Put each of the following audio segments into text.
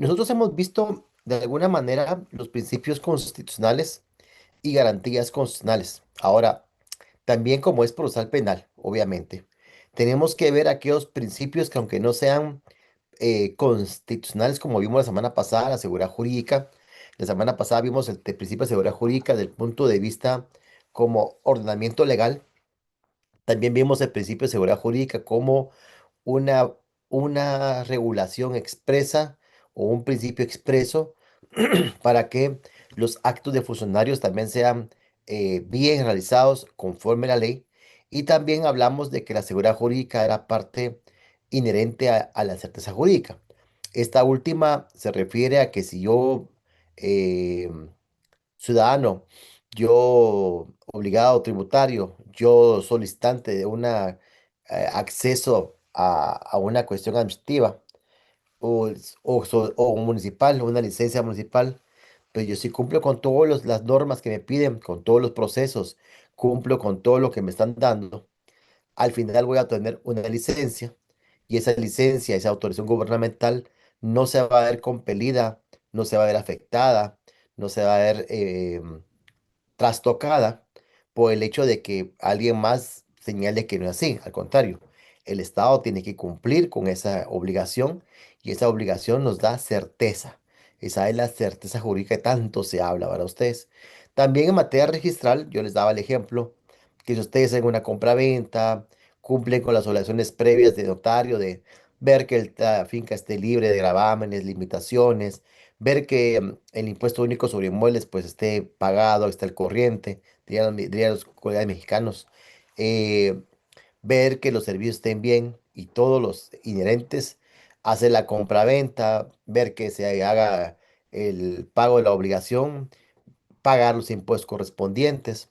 Nosotros hemos visto de alguna manera los principios constitucionales y garantías constitucionales. Ahora, también como es procesal penal, obviamente, tenemos que ver aquellos principios que aunque no sean constitucionales, como vimos la semana pasada, la seguridad jurídica. La semana pasada vimos el principio de seguridad jurídica desde el punto de vista como ordenamiento legal. También vimos el principio de seguridad jurídica como una, una regulación expresa o un principio expreso para que los actos de funcionarios también sean bien realizados conforme a la ley. Y también hablamos de que la seguridad jurídica era parte inherente a la certeza jurídica. Esta última se refiere a que si yo, eh, ciudadano, yo obligado tributario, yo solicitante de una acceso a una cuestión administrativa, o municipal, una licencia municipal, pues yo sí cumplo con todas las normas que me piden, con todos los procesos, cumplo con todo lo que me están dando. Al final voy a tener una licencia y esa licencia, esa autorización gubernamental no se va a ver compelida, no se va a ver afectada, no se va a ver trastocada por el hecho de que alguien más señale que no es así. Al contrario, el Estado tiene que cumplir con esa obligación y esa obligación nos da certeza. Esa es la certeza jurídica que tanto se habla para ustedes. También en materia registral, yo les daba el ejemplo que si ustedes en una compra-venta cumplen con las obligaciones previas de notario, de ver que la finca esté libre de gravámenes, limitaciones, ver que el impuesto único sobre inmuebles pues esté pagado, esté al corriente, dirían los colegas mexicanos, eh, ver que los servicios estén bien y todos los inherentes, hacer la compraventa, ver que se haga el pago de la obligación, pagar los impuestos correspondientes.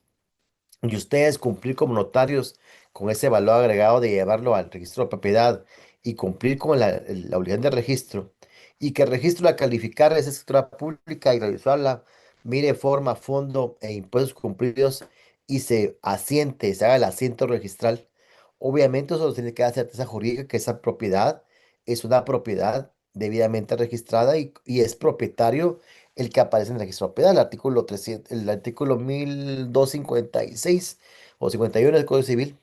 Y ustedes cumplir como notarios con ese valor agregado de llevarlo al registro de propiedad y cumplir con la obligación de registro y que el registro la calificar esa escritura pública y revisarla, mire forma, fondo e impuestos cumplidos y se asiente, se haga el asiento registral. Obviamente eso tiene que dar certeza jurídica que esa propiedad es una propiedad debidamente registrada y es propietario el que aparece en el registro de propiedad, el artículo 300, el artículo 1256 o 51 del Código Civil,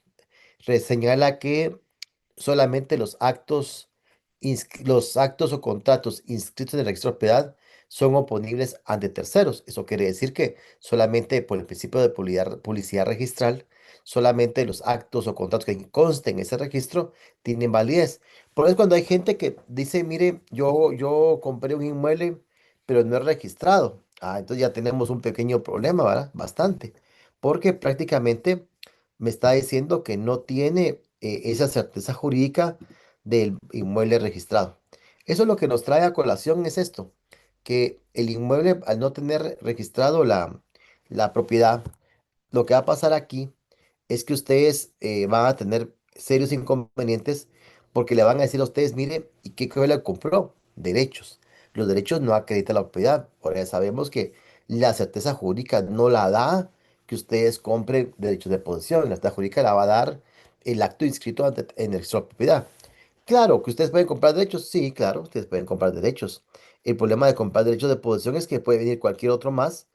señala que solamente los actos o contratos inscritos en el registro de propiedad son oponibles ante terceros. Eso quiere decir que solamente por el principio de publicidad registral, solamente los actos o contratos que consten en ese registro tienen validez. Por eso cuando hay gente que dice, mire, yo compré un inmueble, pero no es registrado. Entonces ya tenemos un pequeño problema, ¿verdad? Bastante. Porque prácticamente me está diciendo que no tiene esa certeza jurídica del inmueble registrado. Eso es lo que nos trae a colación es esto, que el inmueble al no tener registrado la propiedad, lo que va a pasar aquí es que ustedes van a tener serios inconvenientes porque le van a decir a ustedes, mire, ¿y qué le compró? Derechos. Los derechos no acreditan la propiedad. Ahora ya sabemos que la certeza jurídica no la da que ustedes compren derechos de posesión. La certeza jurídica la va a dar el acto inscrito en el registro de propiedad. Claro, que ustedes pueden comprar derechos. Sí, claro, ustedes pueden comprar derechos. El problema de comprar derechos de posesión es que puede venir cualquier otro más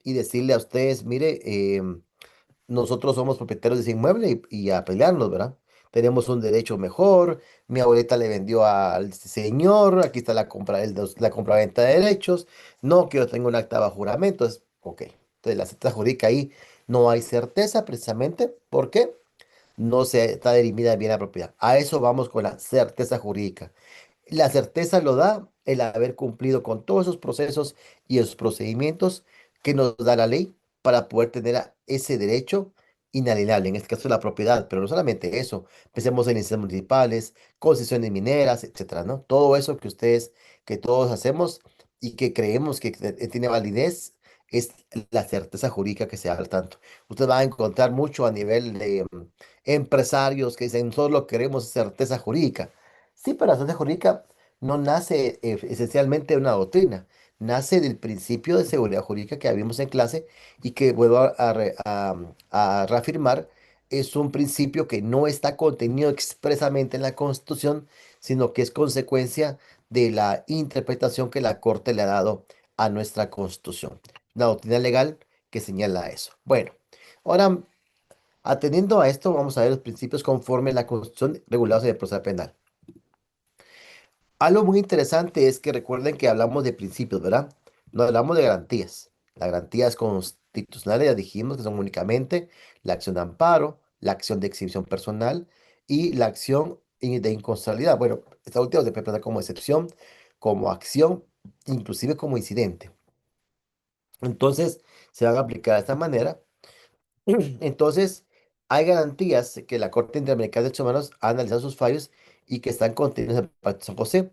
y decirle a ustedes, mire, nosotros somos propietarios de ese inmueble y a pelearnos, ¿verdad? Tenemos un derecho mejor, mi abuelita le vendió al señor, aquí está la compra, la compraventa de derechos, no, que yo tengo un acta bajo juramento, ok. Entonces la certeza jurídica ahí no hay certeza precisamente, ¿por qué? No se está dirimida bien la propiedad. A eso vamos con la certeza jurídica. La certeza lo da el haber cumplido con todos esos procesos y esos procedimientos que nos da la ley para poder tener ese derecho inalienable, en este caso la propiedad, pero no solamente eso, pensemos en licencias municipales, concesiones mineras, etcétera, ¿no? Todo eso que ustedes, que todos hacemos y que creemos que tiene validez, es la certeza jurídica que se habla tanto. Usted va a encontrar mucho a nivel de empresarios que dicen, solo queremos certeza jurídica. Sí, pero la ciencia jurídica no nace esencialmente de una doctrina, nace del principio de seguridad jurídica que vimos en clase y que vuelvo a reafirmar, es un principio que no está contenido expresamente en la Constitución, sino que es consecuencia de la interpretación que la Corte le ha dado a nuestra Constitución. La doctrina legal que señala eso. Bueno, ahora, atendiendo a esto, vamos a ver los principios conforme la Constitución regulados en el proceso penal. Algo muy interesante es que recuerden que hablamos de principios, ¿verdad? No hablamos de garantías. Las garantías constitucionales ya dijimos que son únicamente la acción de amparo, la acción de exhibición personal y la acción de inconstitucionalidad. Bueno, esta última se puede plantear como excepción, como acción, inclusive como incidente. Entonces, se van a aplicar de esta manera. Entonces, hay garantías que la Corte Interamericana de Derechos Humanos ha analizado sus fallos y que están contenidos en el Pacto de San José,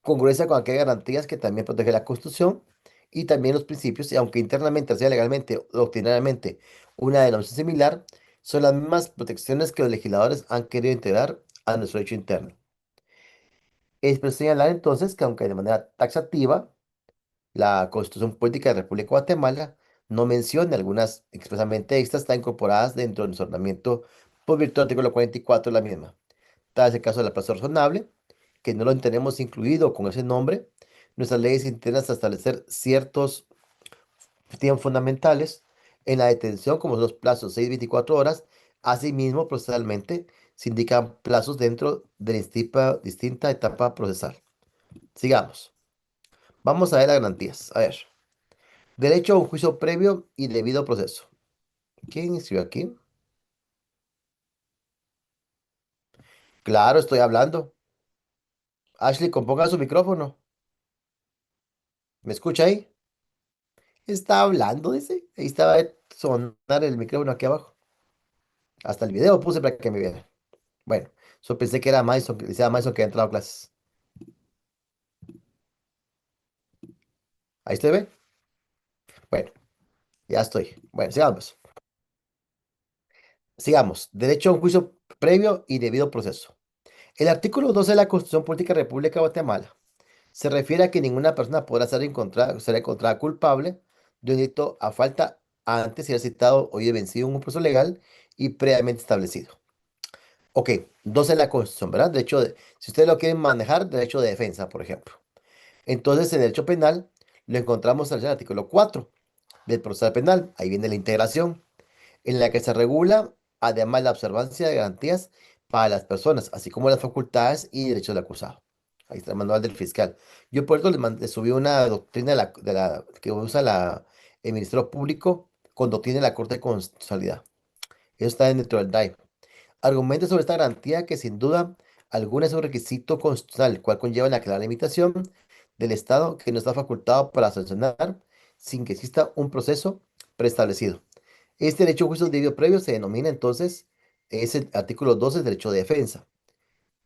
congruencia con aquellas garantías que también protege la Constitución y también los principios, y aunque internamente sea legalmente o doctrinariamente una denominación similar, son las mismas protecciones que los legisladores han querido integrar a nuestro derecho interno. Es preciso señalar entonces que aunque de manera taxativa, la Constitución Política de la República de Guatemala no menciona algunas expresamente, estas están incorporadas dentro de nuestro ordenamiento por virtud del artículo 44 de la misma. Tal es el caso de la plaza razonable, que no lo tenemos incluido con ese nombre. Nuestras leyes internas a establecer ciertos tiempos fundamentales en la detención, como son los plazos 6 y 24 horas. Asimismo, procesalmente, se indican plazos dentro de la distinta etapa procesal. Sigamos. Vamos a ver las garantías. A ver. Derecho a un juicio previo y debido proceso. ¿Quién escribió aquí? Claro, estoy hablando. Ashley, componga su micrófono. ¿Me escucha ahí? Está hablando, dice. Ahí estaba sonar el micrófono aquí abajo. Hasta el video puse para que me viera. Bueno, yo pensé que era Mason, que decía Mason que había entrado a clases. Ahí estoy, ¿ve? Bueno, ya estoy. Bueno, sigamos. Sigamos. Derecho a un juicio previo y debido proceso. El artículo 12 de la Constitución Política de la República de Guatemala se refiere a que ninguna persona podrá ser encontrada culpable de un delito a falta antes de ser citado o de vencido en un proceso legal y previamente establecido. Ok, 12 de la Constitución, ¿verdad? Si ustedes lo quieren manejar, derecho de defensa, por ejemplo. Entonces, en derecho penal, lo encontramos en el artículo 4 del proceso penal. Ahí viene la integración, en la que se regula además la observancia de garantías para las personas, así como las facultades y derechos del acusado. Ahí está el manual del fiscal. Yo por eso les subí una doctrina que usa el Ministerio Público con doctrina de la Corte de Constitucionalidad. Eso está dentro del DAI. Argumenta sobre esta garantía que sin duda alguna es un requisito constitucional, el cual conlleva la clara limitación del Estado que no está facultado para sancionar sin que exista un proceso preestablecido. Este derecho a juicio debido previo se denomina entonces, es el artículo 12 derecho de defensa.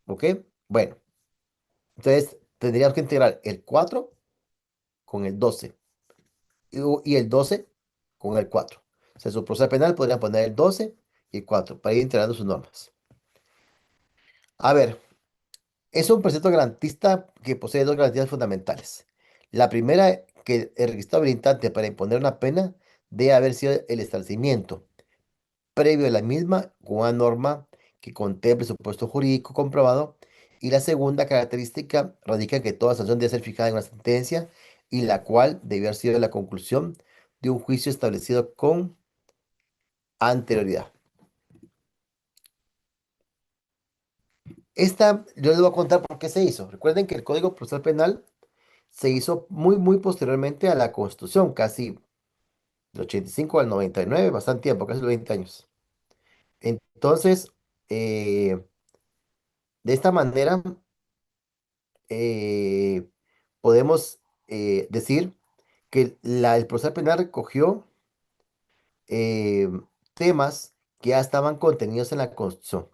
¿Ok? Bueno, entonces tendríamos que integrar el 4 con el 12 y el 12 con el 4. O sea, su proceso penal podrían poner el 12 y el 4 para ir integrando sus normas. A ver, es un precepto garantista que posee dos garantías fundamentales. La primera, que el requisito habilitante para imponer una pena debe haber sido el establecimiento previo a la misma con una norma que contemple su puesto jurídico comprobado. Y la segunda característica radica en que toda sanción debe ser fijada en una sentencia y la cual debe haber sido la conclusión de un juicio establecido con anterioridad. Esta, yo les voy a contar por qué se hizo. Recuerden que el Código Procesal Penal se hizo muy posteriormente a la Constitución, casi del 85 al 99, bastante tiempo, casi los 20 años. Entonces, de esta manera, eh, podemos decir que el proceso penal recogió eh, temas que ya estaban contenidos en la Constitución.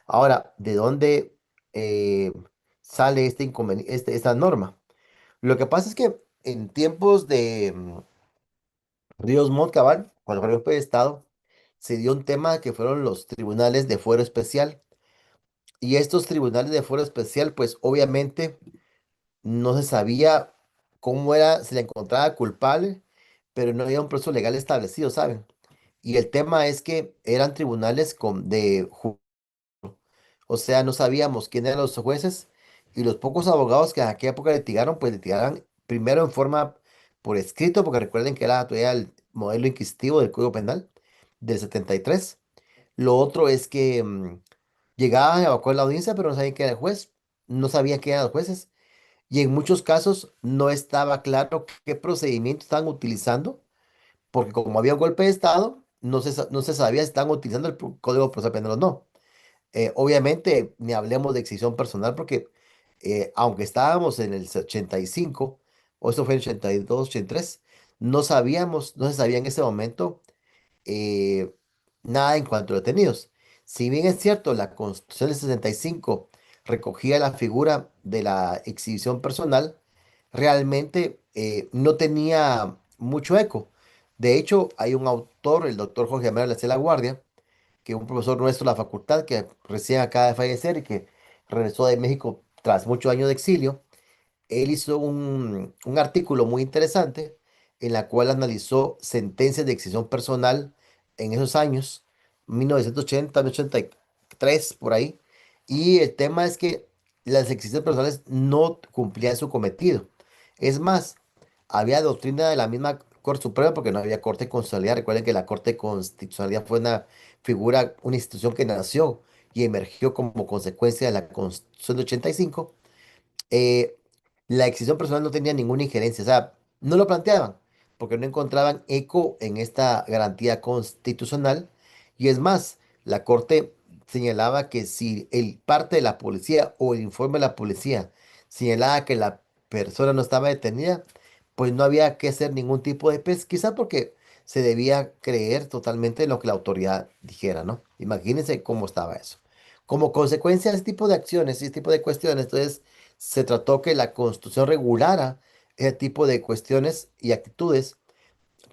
Ahora, ¿de dónde sale esta norma? Lo que pasa es que en tiempos de Ríos Montt Cabal, cuando fue el golpe de Estado, se dio un tema que fueron los tribunales de fuero especial. Y estos tribunales de fuero especial, pues obviamente no se sabía cómo era, se le encontraba culpable, pero no había un proceso legal establecido, ¿saben? Y el tema es que eran tribunales o sea, no sabíamos quién eran los jueces y los pocos abogados que en aquella época litigaron, pues litigaron primero en forma por escrito, porque recuerden que era todavía el modelo inquisitivo del Código Penal del 73. Lo otro es que llegaban a evacuar la audiencia, pero no sabían quién era el juez, no sabían quién eran los jueces, y en muchos casos no estaba claro qué procedimiento estaban utilizando, porque como había un golpe de Estado, no se sabía si estaban utilizando el Código Procesal Penal o no. Obviamente, ni hablemos de excisión personal, porque aunque estábamos en el 85, o esto fue en 82, 83, no se sabía en ese momento eh, nada en cuanto a detenidos. Si bien es cierto, la Constitución del 65 recogía la figura de la exhibición personal, realmente no tenía mucho eco. De hecho, hay un autor, el doctor Jorge Amaro La Guardia, que es un profesor nuestro de la facultad que recién acaba de fallecer y que regresó de México tras muchos años de exilio. Él hizo un artículo muy interesante en la cual analizó sentencias de excisión personal en esos años, 1980, 83, por ahí. Y el tema es que las excisiones personales no cumplían su cometido. Es más, había doctrina de la misma Corte Suprema porque no había Corte de Constitucionalidad. Recuerden que la Corte de Constitucionalidad fue una figura, una institución que nació y emergió como consecuencia de la Constitución de 85. eh, la decisión personal no tenía ninguna injerencia, o sea, no lo planteaban, porque no encontraban eco en esta garantía constitucional. Y es más, la Corte señalaba que si el parte de la policía o el informe de la policía señalaba que la persona no estaba detenida, pues no había que hacer ningún tipo de pesquisa porque se debía creer totalmente en lo que la autoridad dijera, ¿no? Imagínense cómo estaba eso. Como consecuencia de este tipo de acciones y este tipo de cuestiones, entonces se trató que la Constitución regulara ese tipo de cuestiones y actitudes,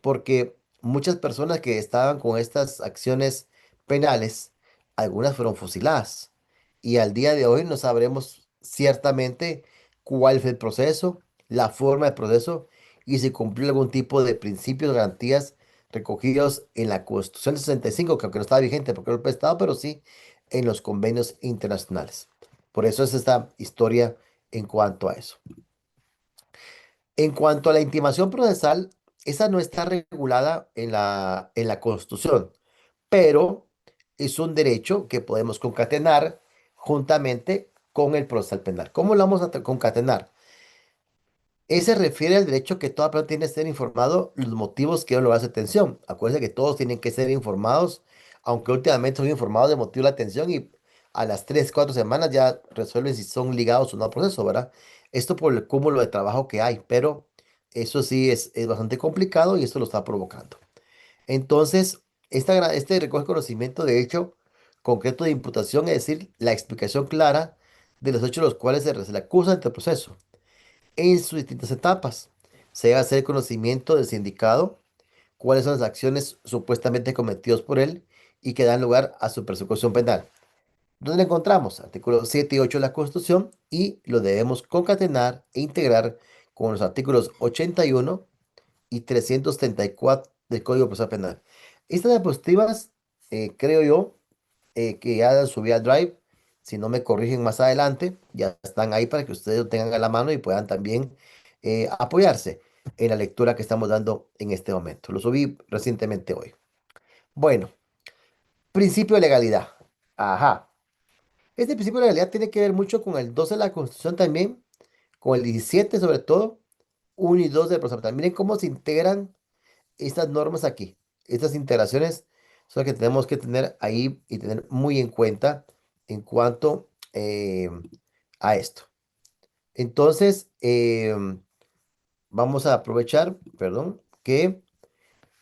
porque muchas personas que estaban con estas acciones penales, algunas fueron fusiladas. Y al día de hoy no sabremos ciertamente cuál fue el proceso, la forma del proceso y si cumplió algún tipo de principios, garantías recogidos en la Constitución de 65, que aunque no estaba vigente porque era el Estado, pero sí en los convenios internacionales. Por eso es esta historia en cuanto a eso. En cuanto a la intimación procesal, esa no está regulada en la Constitución, pero es un derecho que podemos concatenar juntamente con el procesal penal. ¿Cómo lo vamos a concatenar? Ese refiere al derecho que toda persona tiene que ser informado los motivos que dieron lugar a su detención. Acuérdense que todos tienen que ser informados, aunque últimamente son informados del motivo de la detención y a las 3 4 semanas ya resuelven si son ligados o no al proceso, ¿verdad? Esto por el cúmulo de trabajo que hay, pero eso sí es bastante complicado y esto lo está provocando. Entonces, este recoge conocimiento de hecho concreto de imputación, es decir, la explicación clara de los hechos los cuales se le acusa ante el proceso en sus distintas etapas. Se debe hacer el conocimiento del sindicado, cuáles son las acciones supuestamente cometidas por él y que dan lugar a su persecución penal. ¿Dónde lo encontramos? Artículos 7 y 8 de la Constitución y lo debemos concatenar e integrar con los artículos 81 y 334 del Código Procesal Penal. Estas diapositivas, creo yo, que ya han subido al Drive. Si no me corrigen más adelante, ya están ahí para que ustedes lo tengan a la mano y puedan también apoyarse en la lectura que estamos dando en este momento. Lo subí recientemente hoy. Bueno, principio de legalidad. Ajá. Este principio de legalidad tiene que ver mucho con el 12 de la Constitución también, con el 17 sobre todo, 1 y 2 del procesal. Miren cómo se integran estas normas aquí. Estas integraciones son las que tenemos que tener ahí y tener muy en cuenta en cuanto a esto. Entonces, vamos a aprovechar, perdón, que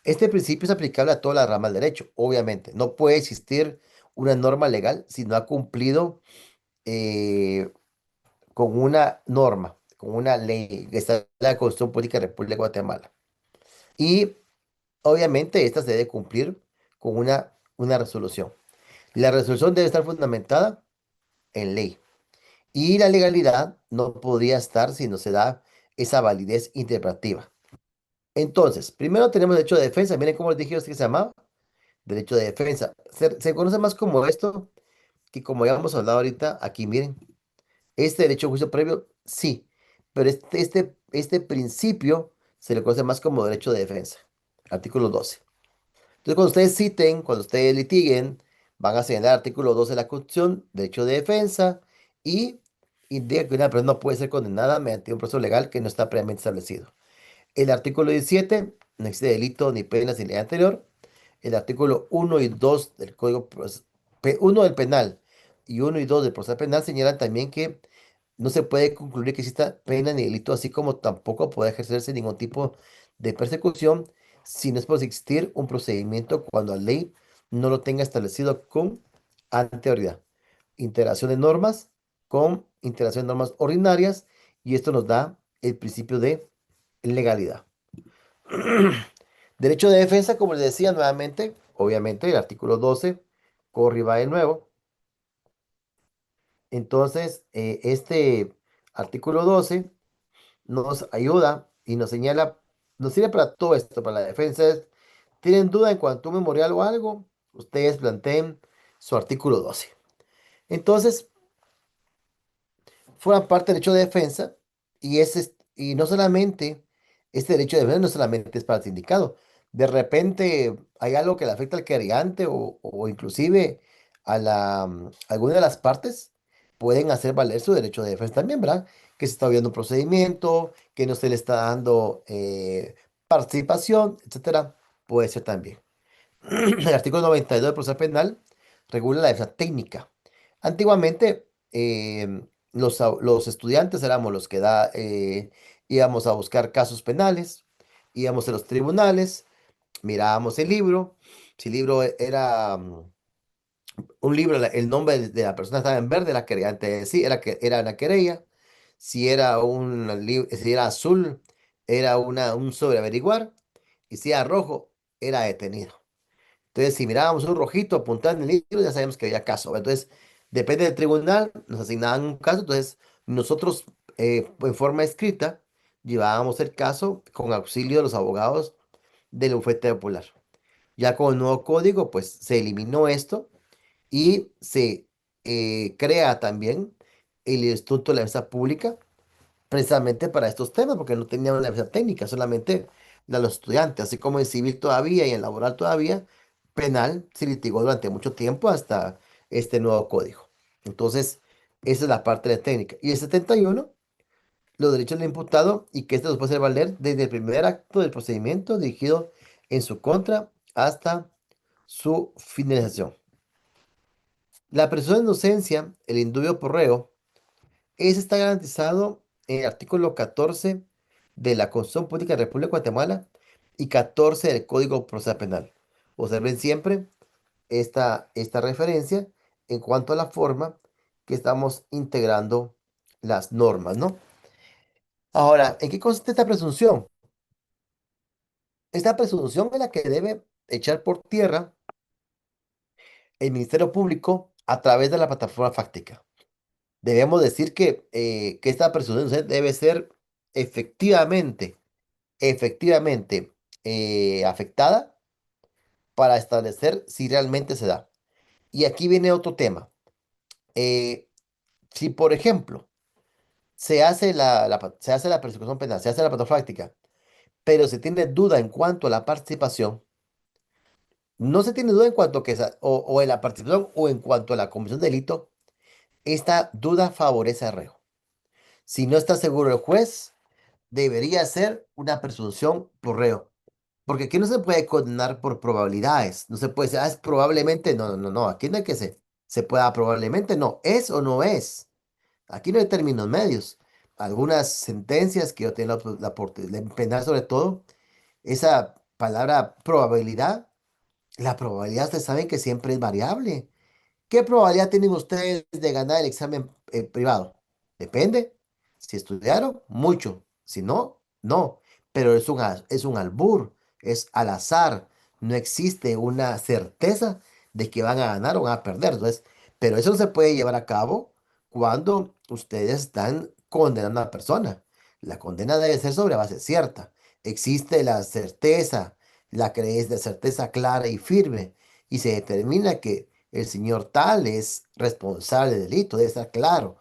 este principio es aplicable a toda la rama del derecho, obviamente. No puede existir una norma legal si no ha cumplido eh, con una norma, con una ley que está en la Constitución Política de la República de Guatemala. Y obviamente esta se debe cumplir con una resolución. La resolución debe estar fundamentada en ley. Y la legalidad no podría estar si no se da esa validez interpretativa. Entonces, primero tenemos derecho de defensa. Miren cómo les dije yo que se llamaba. Derecho de defensa. Se conoce más como esto que como ya hemos hablado ahorita aquí, miren. Este derecho a juicio previo, sí, pero este principio se le conoce más como derecho de defensa. Artículo 12. Entonces, cuando ustedes citen, cuando ustedes litiguen, van a señalar el artículo 12 de la Constitución, derecho de defensa, y indica que una persona no puede ser condenada mediante un proceso legal que no está previamente establecido. El artículo 17, no existe delito ni pena sin ley anterior. El artículo 1 y 2 del Código 1 del Penal y 1 y 2 del Proceso Penal señalan también que no se puede concluir que exista pena ni delito, así como tampoco puede ejercerse ningún tipo de persecución si no es por existir un procedimiento cuando la ley no lo tenga establecido con anterioridad. Integración de normas con integración de normas ordinarias, y esto nos da el principio de legalidad. Derecho de defensa, como les decía nuevamente, obviamente el artículo 12 corre y va de nuevo. Entonces, este artículo 12 nos ayuda y nos señala, nos sirve para todo esto, para la defensa. ¿Tienen duda en cuanto a un memorial o algo? Ustedes planteen su artículo 12. Entonces, forman parte del derecho de defensa, y no solamente, este derecho de defensa no solamente es para el sindicado. De repente hay algo que le afecta al querellante o inclusive alguna de las partes pueden hacer valer su derecho de defensa también, ¿verdad? Que se está viendo un procedimiento, que no se le está dando participación, etcétera. Puede ser también. El artículo 92 del proceso penal regula la defensa técnica. Antiguamente, los estudiantes éramos los que íbamos a buscar casos penales, íbamos a los tribunales, mirábamos el libro. Si el libro era un libro, el nombre de la persona estaba en verde, la querellante sí, era una querella. Si era azul, era un sobre averiguar. Y si era rojo, era detenido. Entonces, si mirábamos un rojito apuntando en el libro, ya sabemos que había caso. Entonces, depende del tribunal, nos asignaban un caso. Entonces, nosotros, en forma escrita, llevábamos el caso con auxilio de los abogados del bufete popular. Ya con el nuevo código, pues se eliminó esto y se crea también el Instituto de la Defensa Pública precisamente para estos temas, porque no tenían una defensa técnica, solamente de los estudiantes, así como en civil todavía y en laboral todavía, penal se litigó durante mucho tiempo hasta este nuevo código. Entonces, esa es la parte de técnica. Y el 71, los derechos del imputado, y que esto los puede hacer valer desde el primer acto del procedimiento dirigido en su contra hasta su finalización. La presunción de inocencia, el indubio por reo, ese está garantizado en el artículo 14 de la Constitución Política de la República de Guatemala y 14 del Código Procesal Penal. Observen siempre esta referencia en cuanto a la forma que estamos integrando las normas, ¿no? Ahora, ¿en qué consiste esta presunción? Esta presunción es la que debe echar por tierra el Ministerio Público a través de la plataforma fáctica. Debemos decir que esta presunción debe ser efectivamente efectivamente afectada para establecer si realmente se da. Y aquí viene otro tema. Eh, si, por ejemplo, se hace la persecución penal, se hace la patofáctica, pero se tiene duda en cuanto a la participación, no se tiene duda en cuanto a o en la participación o en cuanto a la comisión de delito, esta duda favorece al reo. Si no está seguro el juez, debería ser una presunción por reo. Porque aquí no se puede condenar por probabilidades. No se puede decir, es probablemente. No, no, no, no. Aquí no hay que se pueda probablemente. No, es o no es. Aquí no hay términos medios. Algunas sentencias que yo tengo la oportunidad de penal, sobre todo, esa palabra probabilidad, la probabilidad ustedes saben que siempre es variable. ¿Qué probabilidad tienen ustedes de ganar el examen privado? Depende. Si estudiaron, mucho. Si no, no. Pero es un albur, es al azar. No existe una certeza de que van a ganar o van a perder. Entonces, pero eso se puede llevar a cabo cuando ustedes están condenando a una persona. La condena debe ser sobre base cierta. Existe la certeza, la creencia de certeza clara y firme. Y se determina que el señor tal es responsable del delito, debe estar claro.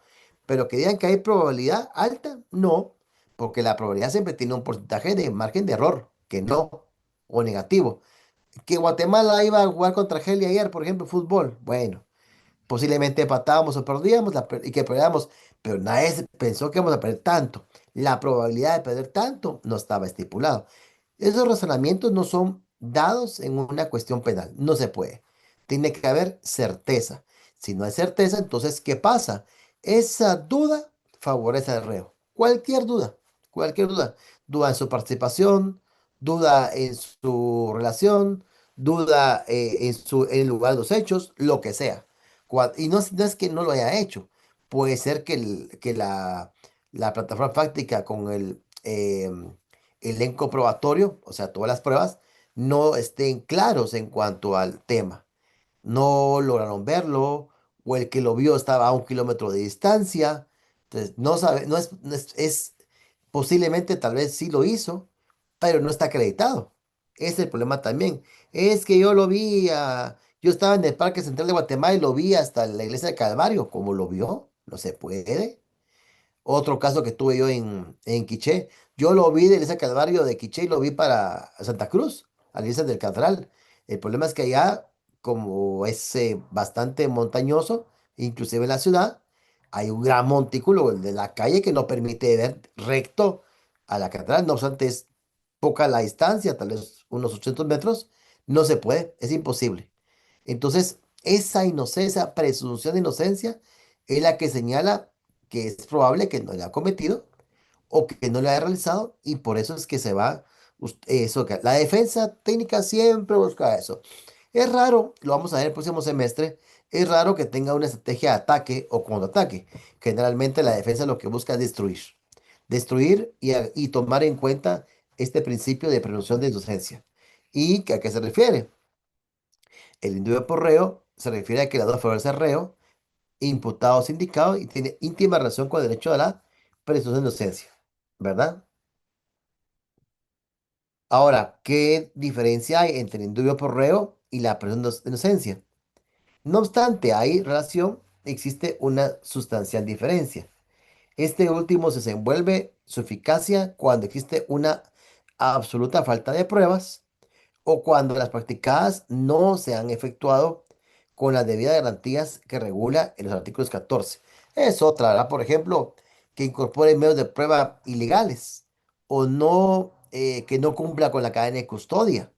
Pero que digan que hay probabilidad alta, no, porque la probabilidad siempre tiene un porcentaje de margen de error, que no, o negativo. Que Guatemala iba a jugar contra Argelia ayer, por ejemplo, fútbol. Bueno, posiblemente empatábamos o perdíamos y que perdíamos, pero nadie pensó que íbamos a perder tanto. La probabilidad de perder tanto no estaba estipulado. Esos razonamientos no son dados en una cuestión penal, no se puede. Tiene que haber certeza. Si no hay certeza, entonces, ¿qué pasa? Esa duda favorece al reo. Cualquier duda. Duda en su participación, duda en su relación, duda en el lugar de los hechos, lo que sea. Y no es que no lo haya hecho. Puede ser que la plataforma fáctica con el elenco probatorio, o sea, todas las pruebas, no estén claros en cuanto al tema. No lograron verlo, o el que lo vio estaba a 1 kilómetro de distancia. Entonces, no sabe, es posiblemente tal vez sí lo hizo, pero no está acreditado. Ese es el problema también. Es que yo lo vi, yo estaba en el Parque Central de Guatemala y lo vi hasta la iglesia del Calvario. ¿Cómo lo vio? No se puede. Otro caso que tuve yo en Quiché, yo lo vi de ese Calvario de Quiché y lo vi para Santa Cruz, a la iglesia del Catedral. El problema es que allá, como es bastante montañoso, inclusive en la ciudad, hay un gran montículo el de la calle que no permite ver recto a la catedral. No obstante, es poca la distancia, tal vez unos 800 metros, no se puede, es imposible. Entonces, esa inocencia, presunción de inocencia, es la que señala que es probable que no le ha cometido o que no le haya realizado y por eso es que se va eso. La defensa técnica siempre busca eso. Es raro, lo vamos a ver el próximo semestre, es raro que tenga una estrategia de ataque o contraataque. Generalmente la defensa lo que busca es destruir. Destruir y tomar en cuenta este principio de presunción de inocencia. ¿Y a qué se refiere? El individuo por reo se refiere a que las dos favorece al reo, imputado o sindicado, y tiene íntima relación con el derecho a la presunción de inocencia, ¿verdad? Ahora, ¿qué diferencia hay entre el indubio por reo y la presunción de inocencia? No obstante, hay relación, existe una sustancial diferencia. Este último se desenvuelve su eficacia cuando existe una absoluta falta de pruebas o cuando las practicadas no se han efectuado con las debidas garantías que regula en los artículos 14. Es otra, ¿verdad? Por ejemplo, que incorpore medios de prueba ilegales o no, que no cumpla con la cadena de custodia.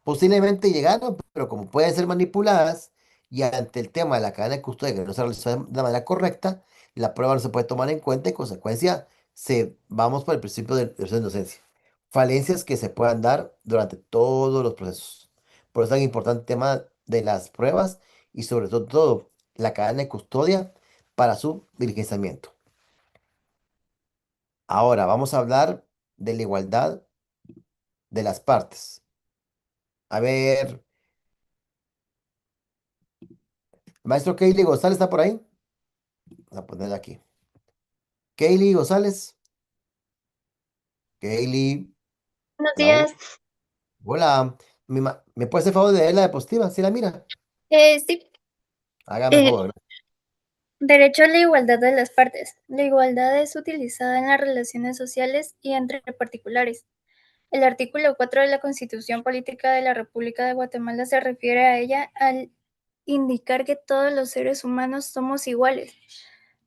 Posiblemente llegaron, pero como pueden ser manipuladas y ante el tema de la cadena de custodia que no se realizó de manera correcta, la prueba no se puede tomar en cuenta y en consecuencia vamos por el principio de presunción de inocencia. Falencias que se puedan dar durante todos los procesos. Por eso es tan importante el tema de las pruebas y sobre todo la cadena de custodia para su diligenciamiento. Ahora vamos a hablar de la igualdad de las partes. A ver, maestro Keili González está por ahí. Vamos a ponerla aquí. Keili González. Keili. Buenos Hola, hola. días. Hola. ¿Me puede hacer favor de leer la diapositiva? ¿Sí la mira? Sí, Hágame eh, favor. derecho a la igualdad de las partes. La igualdad es utilizada en las relaciones sociales y entre particulares. El artículo 4 de la Constitución Política de la República de Guatemala se refiere a ella al indicar que todos los seres humanos somos iguales,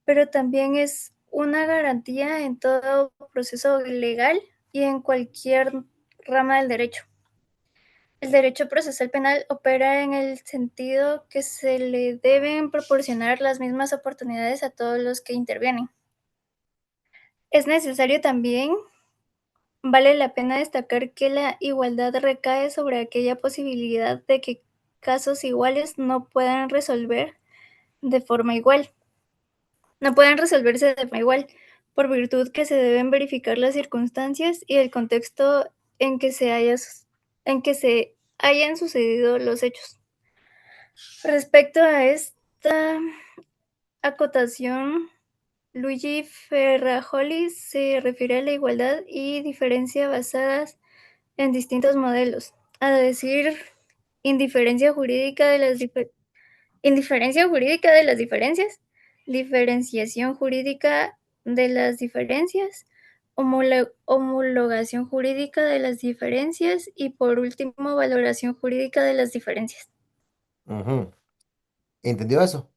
pero también es una garantía en todo proceso legal y en cualquier rama del derecho. El derecho procesal penal opera en el sentido que se le deben proporcionar las mismas oportunidades a todos los que intervienen. Es necesario también, vale la pena destacar que la igualdad recae sobre aquella posibilidad de que casos iguales no puedan resolver de forma igual. No pueden resolverse de forma igual, por virtud que se deben verificar las circunstancias y el contexto en que en que se hayan sucedido los hechos. Respecto a esta acotación, Luigi Ferrajoli se refiere a la igualdad y diferencia basadas en distintos modelos, a decir, indiferencia jurídica de las, indiferencia jurídica de las diferencias, diferenciación jurídica de las diferencias, homologación jurídica de las diferencias y por último valoración jurídica de las diferencias. Ujú. ¿Entendió eso?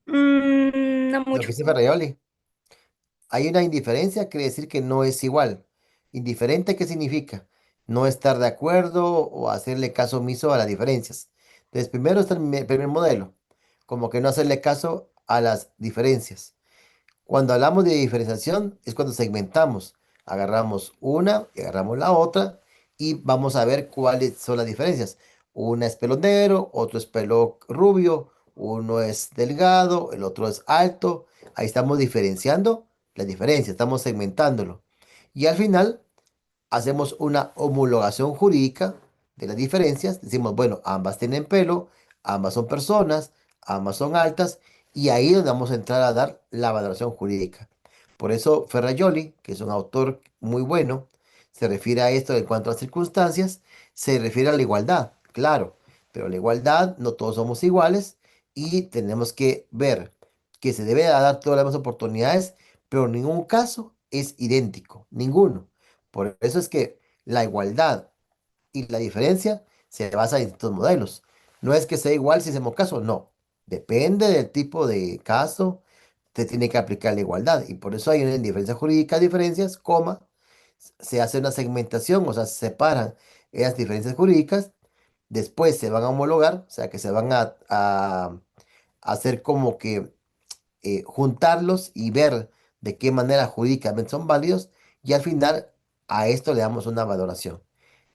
No Lo que mucho. dice Ferraioli. Hay una indiferencia, quiere decir que no es igual. Indiferente, ¿qué significa? No estar de acuerdo o hacerle caso omiso a las diferencias. Entonces, primero está el primer modelo, como que no hacerle caso a las diferencias. Cuando hablamos de diferenciación es cuando segmentamos. Agarramos una y agarramos la otra y vamos a ver cuáles son las diferencias. Una es pelo negro, otro es pelo rubio, uno es delgado, el otro es alto. Ahí estamos diferenciando las diferencias, estamos segmentándolo. Y al final hacemos una homologación jurídica de las diferencias. Decimos, bueno, ambas tienen pelo, ambas son personas, ambas son altas, y ahí es donde vamos a entrar a dar la valoración jurídica. Por eso Ferrajoli, que es un autor muy bueno, se refiere a esto en cuanto a circunstancias, se refiere a la igualdad, claro, pero la igualdad no todos somos iguales y tenemos que ver que se debe dar todas las mismas oportunidades, pero en ningún caso es idéntico, ninguno. Por eso es que la igualdad y la diferencia se basa en estos modelos. No es que sea igual si hacemos caso, no. Depende del tipo de caso, te tiene que aplicar la igualdad. Y por eso hay una diferencia jurídica, diferencias, coma, se hace una segmentación, o sea, se separan esas diferencias jurídicas, después se van a homologar, o sea, que se van a hacer como que juntarlos y ver de qué manera jurídicamente son válidos y al final a esto le damos una valoración.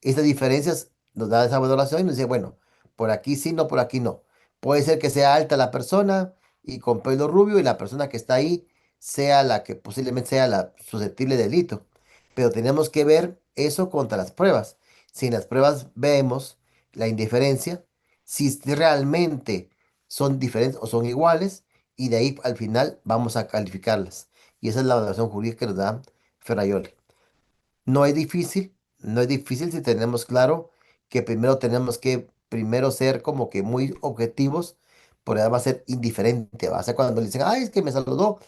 Estas diferencias nos da esa valoración y nos dice, bueno, por aquí sí, no, por aquí no. Puede ser que sea alta la persona y con pelo rubio y la persona que está ahí sea la que posiblemente sea la susceptible de delito. Pero tenemos que ver eso contra las pruebas. Si en las pruebas vemos la indiferencia, si realmente son diferentes o son iguales, y de ahí al final vamos a calificarlas. Y esa es la valoración jurídica que nos da Ferraioli. No es difícil, no es difícil si tenemos claro que primero tenemos que primero ser como que muy objetivos, por va a ser indiferente. ¿Va? O sea, cuando le dicen, ay, es que me saludó,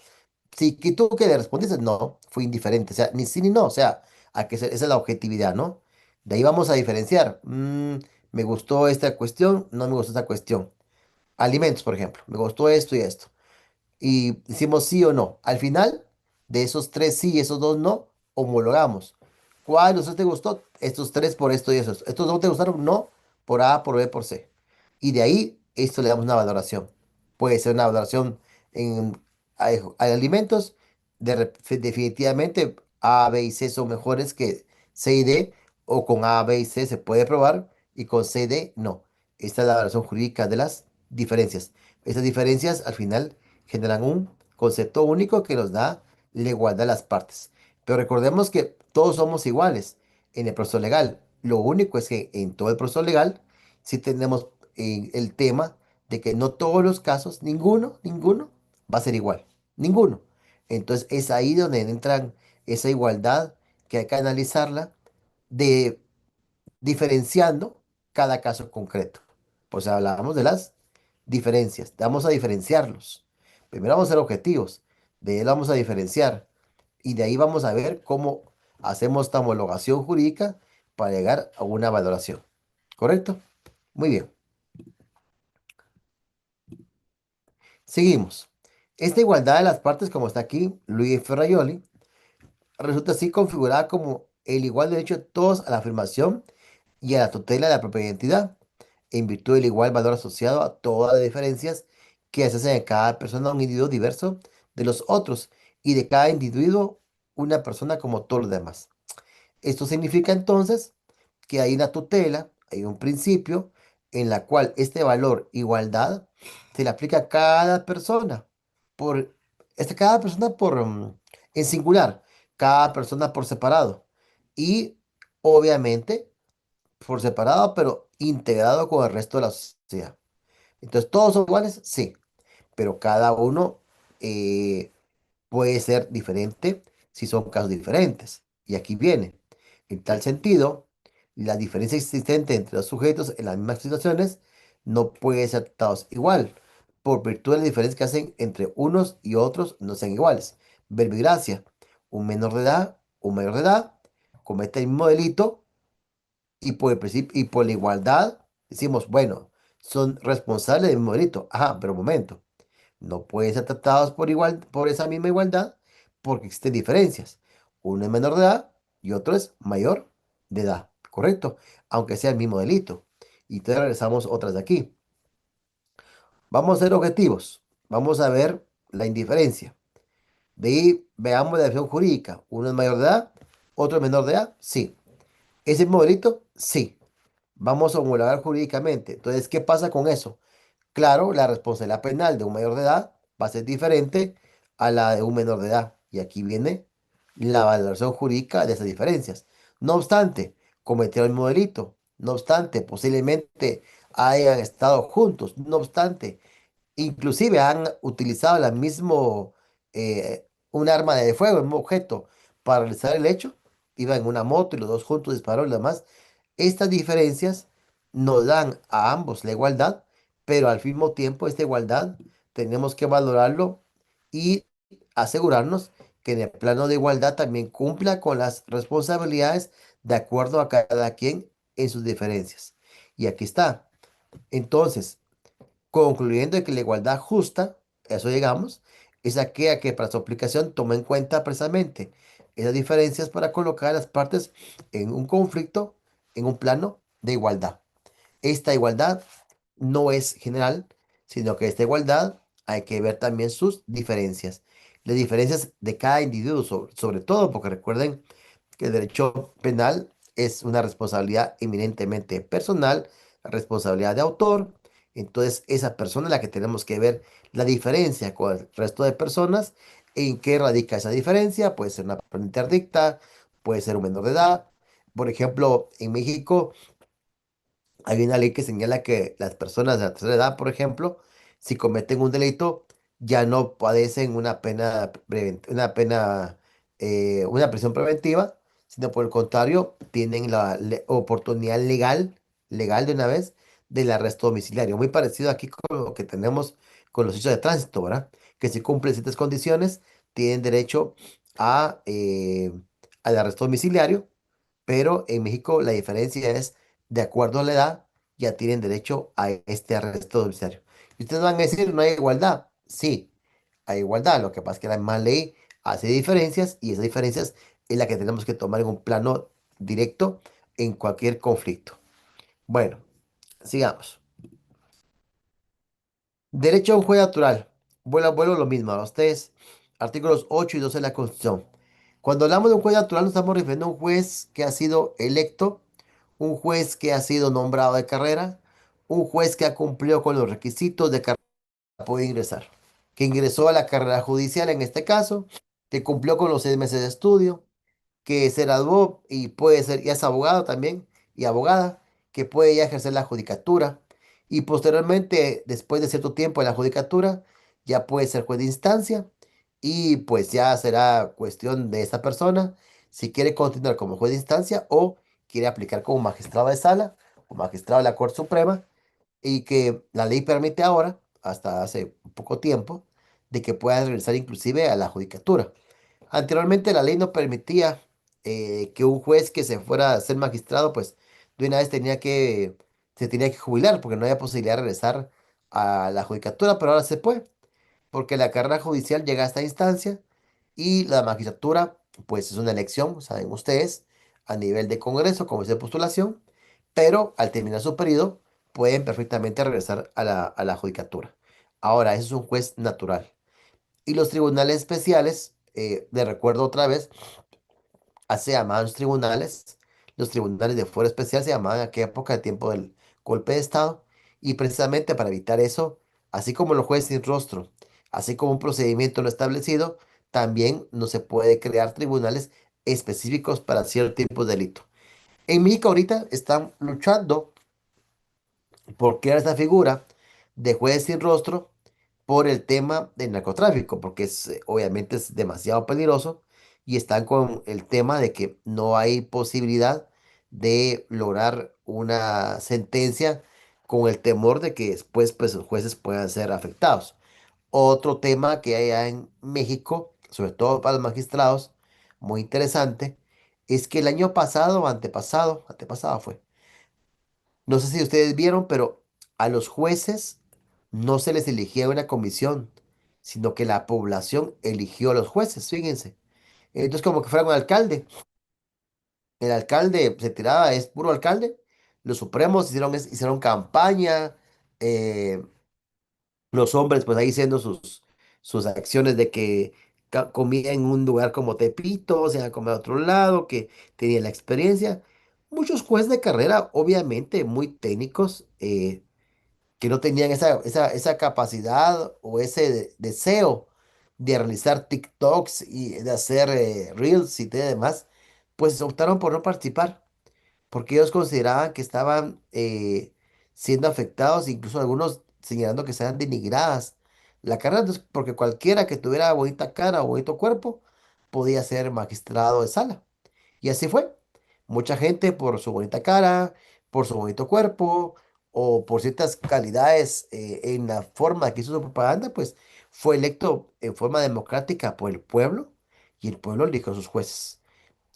sí, ¿que tú qué le respondiste? No, fue indiferente. O sea, ni sí ni no. O sea, esa es la objetividad, ¿no? De ahí vamos a diferenciar. Me gustó esta cuestión, no me gustó esta cuestión. Alimentos, por ejemplo. Me gustó esto y esto y decimos sí o no. Al final, de esos tres sí y esos dos no, homologamos. ¿Cuál de los tres te gustó? Estos tres por esto y eso. ¿Estos dos te gustaron? No, por A, por B, por C. Y de ahí, esto le damos una valoración. Puede ser una valoración en hay alimentos. Definitivamente A, B y C son mejores que C y D. O con A, B y C se puede probar y con C y D no. Esta es la valoración jurídica de las diferencias. Estas diferencias al final generan un concepto único que nos da la igualdad de las partes. Pero recordemos que todos somos iguales en el proceso legal. Lo único es que en todo el proceso legal sí tenemos el tema de que no todos los casos, ninguno va a ser igual. Ninguno. Entonces es ahí donde entran esa igualdad que hay que analizarla de diferenciando cada caso concreto. Pues hablábamos de las diferencias, vamos a diferenciarlos. Primero vamos a ser objetivos, de él vamos a diferenciar y de ahí vamos a ver cómo hacemos esta homologación jurídica para llegar a una valoración. ¿Correcto? Muy bien. Seguimos. Esta igualdad de las partes, como está aquí, Luis Ferraioli, resulta así configurada como el igual derecho de todos a la afirmación y a la tutela de la propia identidad, en virtud del igual valor asociado a todas las diferencias que se hacen de cada persona un individuo diverso de los otros y de cada individuo una persona como todos los demás. Esto significa entonces que hay una tutela, hay un principio en la cual este valor igualdad se le aplica a cada persona por cada persona en singular, cada persona por separado y obviamente por separado, pero integrado con el resto de la sociedad. Entonces, ¿todos son iguales? Sí, pero cada uno eh, puede ser diferente si son casos diferentes. Y aquí viene. En tal sentido, la diferencia existente entre los sujetos en las mismas situaciones no puede ser tratados igual. por virtud de las diferencias que hacen entre unos y otros no sean iguales. Verbigracia, un menor de edad, un mayor de edad, comete el mismo delito y por el principio, y por la igualdad decimos, bueno, son responsables del mismo delito. Ajá, pero un momento, no pueden ser tratados por igual, por esa misma igualdad porque existen diferencias. Uno es menor de edad y otro es mayor de edad, ¿correcto? Aunque sea el mismo delito. Y entonces regresamos otras de aquí. Vamos a ser objetivos. Vamos a ver la indiferencia. De ahí veamos la definición jurídica. Uno es mayor de edad, otro es menor de edad. Sí. ¿Es el mismo delito? Sí. Vamos a homologar jurídicamente. Entonces, ¿qué pasa con eso? Claro, la responsabilidad penal de un mayor de edad va a ser diferente a la de un menor de edad. Y aquí viene la valoración jurídica de esas diferencias. No obstante, cometieron el mismo delito. No obstante, posiblemente hayan estado juntos. No obstante, inclusive han utilizado la mismo, un arma de fuego, el mismo objeto para realizar el hecho. Iban en una moto y los dos juntos dispararon y demás. Estas diferencias nos dan a ambos la igualdad, pero al mismo tiempo esta igualdad tenemos que valorarlo y asegurarnos que en el plano de igualdad también cumpla con las responsabilidades de acuerdo a cada quien en sus diferencias. Y aquí está. Entonces, concluyendo de que la igualdad justa, a eso llegamos, es aquella que para su aplicación toma en cuenta precisamente esas diferencias para colocar a las partes en un conflicto, en un plano de igualdad. Esta igualdad no es general, sino que esta igualdad hay que ver también sus diferencias. Las diferencias de cada individuo, sobre todo, porque recuerden que el derecho penal es una responsabilidad eminentemente personal, responsabilidad de autor. Entonces, esa persona es la que tenemos que ver la diferencia con el resto de personas. ¿En qué radica esa diferencia? Puede ser una persona interdicta, puede ser un menor de edad. Por ejemplo, en México hay una ley que señala que las personas de la tercera edad, por ejemplo, si cometen un delito, ya no padecen una prisión preventiva, sino por el contrario, tienen la oportunidad legal de una vez, del arresto domiciliario. Muy parecido aquí con lo que tenemos con los hechos de tránsito, ¿verdad? Que si cumplen ciertas condiciones, tienen derecho al arresto domiciliario, pero en México la diferencia es, de acuerdo a la edad, ya tienen derecho a este arresto domiciliario. Y ustedes van a decir, no hay igualdad. Sí, hay igualdad. Lo que pasa es que la misma ley hace diferencias y esas diferencias es la que tenemos que tomar en un plano directo en cualquier conflicto. Bueno, sigamos. Derecho a un juez natural. Vuelvo a lo mismo, a ustedes. Artículos 8 y 12 de la Constitución. Cuando hablamos de un juez natural, nos estamos refiriendo a un juez que ha sido electo, un juez que ha sido nombrado de carrera, un juez que ha cumplido con los requisitos de carrera para poder ingresar, que ingresó a la carrera judicial en este caso, que cumplió con los 6 meses de estudio, que se graduó y puede ser, ya es abogado también y abogada, que puede ya ejercer la judicatura y posteriormente, después de cierto tiempo en la judicatura, ya puede ser juez de instancia y pues ya será cuestión de esa persona si quiere continuar como juez de instancia o quiere aplicar como magistrado de sala o magistrado de la Corte Suprema y que la ley permite ahora, hasta hace poco tiempo, de que puedan regresar inclusive a la judicatura. Anteriormente la ley no permitía que un juez que se fuera a ser magistrado, pues de una vez se tenía que jubilar porque no había posibilidad de regresar a la judicatura, pero ahora se puede, porque la carrera judicial llega a esta instancia y la magistratura, pues es una elección, saben ustedes, a nivel de Congreso, como es de postulación, pero al terminar su periodo pueden perfectamente regresar a la judicatura. Ahora, ese es un juez natural. Y los tribunales especiales, de recuerdo otra vez, se llamaban los tribunales de fuero especial se llamaban en aquella época, el tiempo del golpe de Estado, y precisamente para evitar eso, así como los jueces sin rostro, así como un procedimiento no establecido, también no se puede crear tribunales específicos para cierto tipo de delito. En México ahorita están luchando por crear esta figura de juez sin rostro por el tema del narcotráfico, porque obviamente es demasiado peligroso y están con el tema de que no hay posibilidad de lograr una sentencia con el temor de que después pues, los jueces puedan ser afectados. Otro tema que hay allá en México, sobre todo para los magistrados, muy interesante, es que el año pasado, o antepasado fue, no sé si ustedes vieron, pero a los jueces no se les elegía una comisión, sino que la población eligió a los jueces, fíjense. Entonces como que fuera un alcalde. El alcalde se tiraba, es puro alcalde. Los supremos hicieron campaña. eh, los hombres pues ahí haciendo sus acciones de que comía en un lugar como Tepito, se iban a comer a otro lado, que tenían la experiencia. Muchos jueces de carrera, obviamente muy técnicos, que no tenían esa capacidad o ese deseo de realizar TikToks y de hacer Reels y demás, pues optaron por no participar porque ellos consideraban que estaban siendo afectados, incluso algunos señalando que sean denigradas la carrera, entonces, porque cualquiera que tuviera bonita cara o bonito cuerpo podía ser magistrado de sala. Y así fue. Mucha gente por su bonita cara, por su bonito cuerpo o por ciertas calidades en la forma que hizo su propaganda, pues fue electo en forma democrática por el pueblo y el pueblo eligió a sus jueces.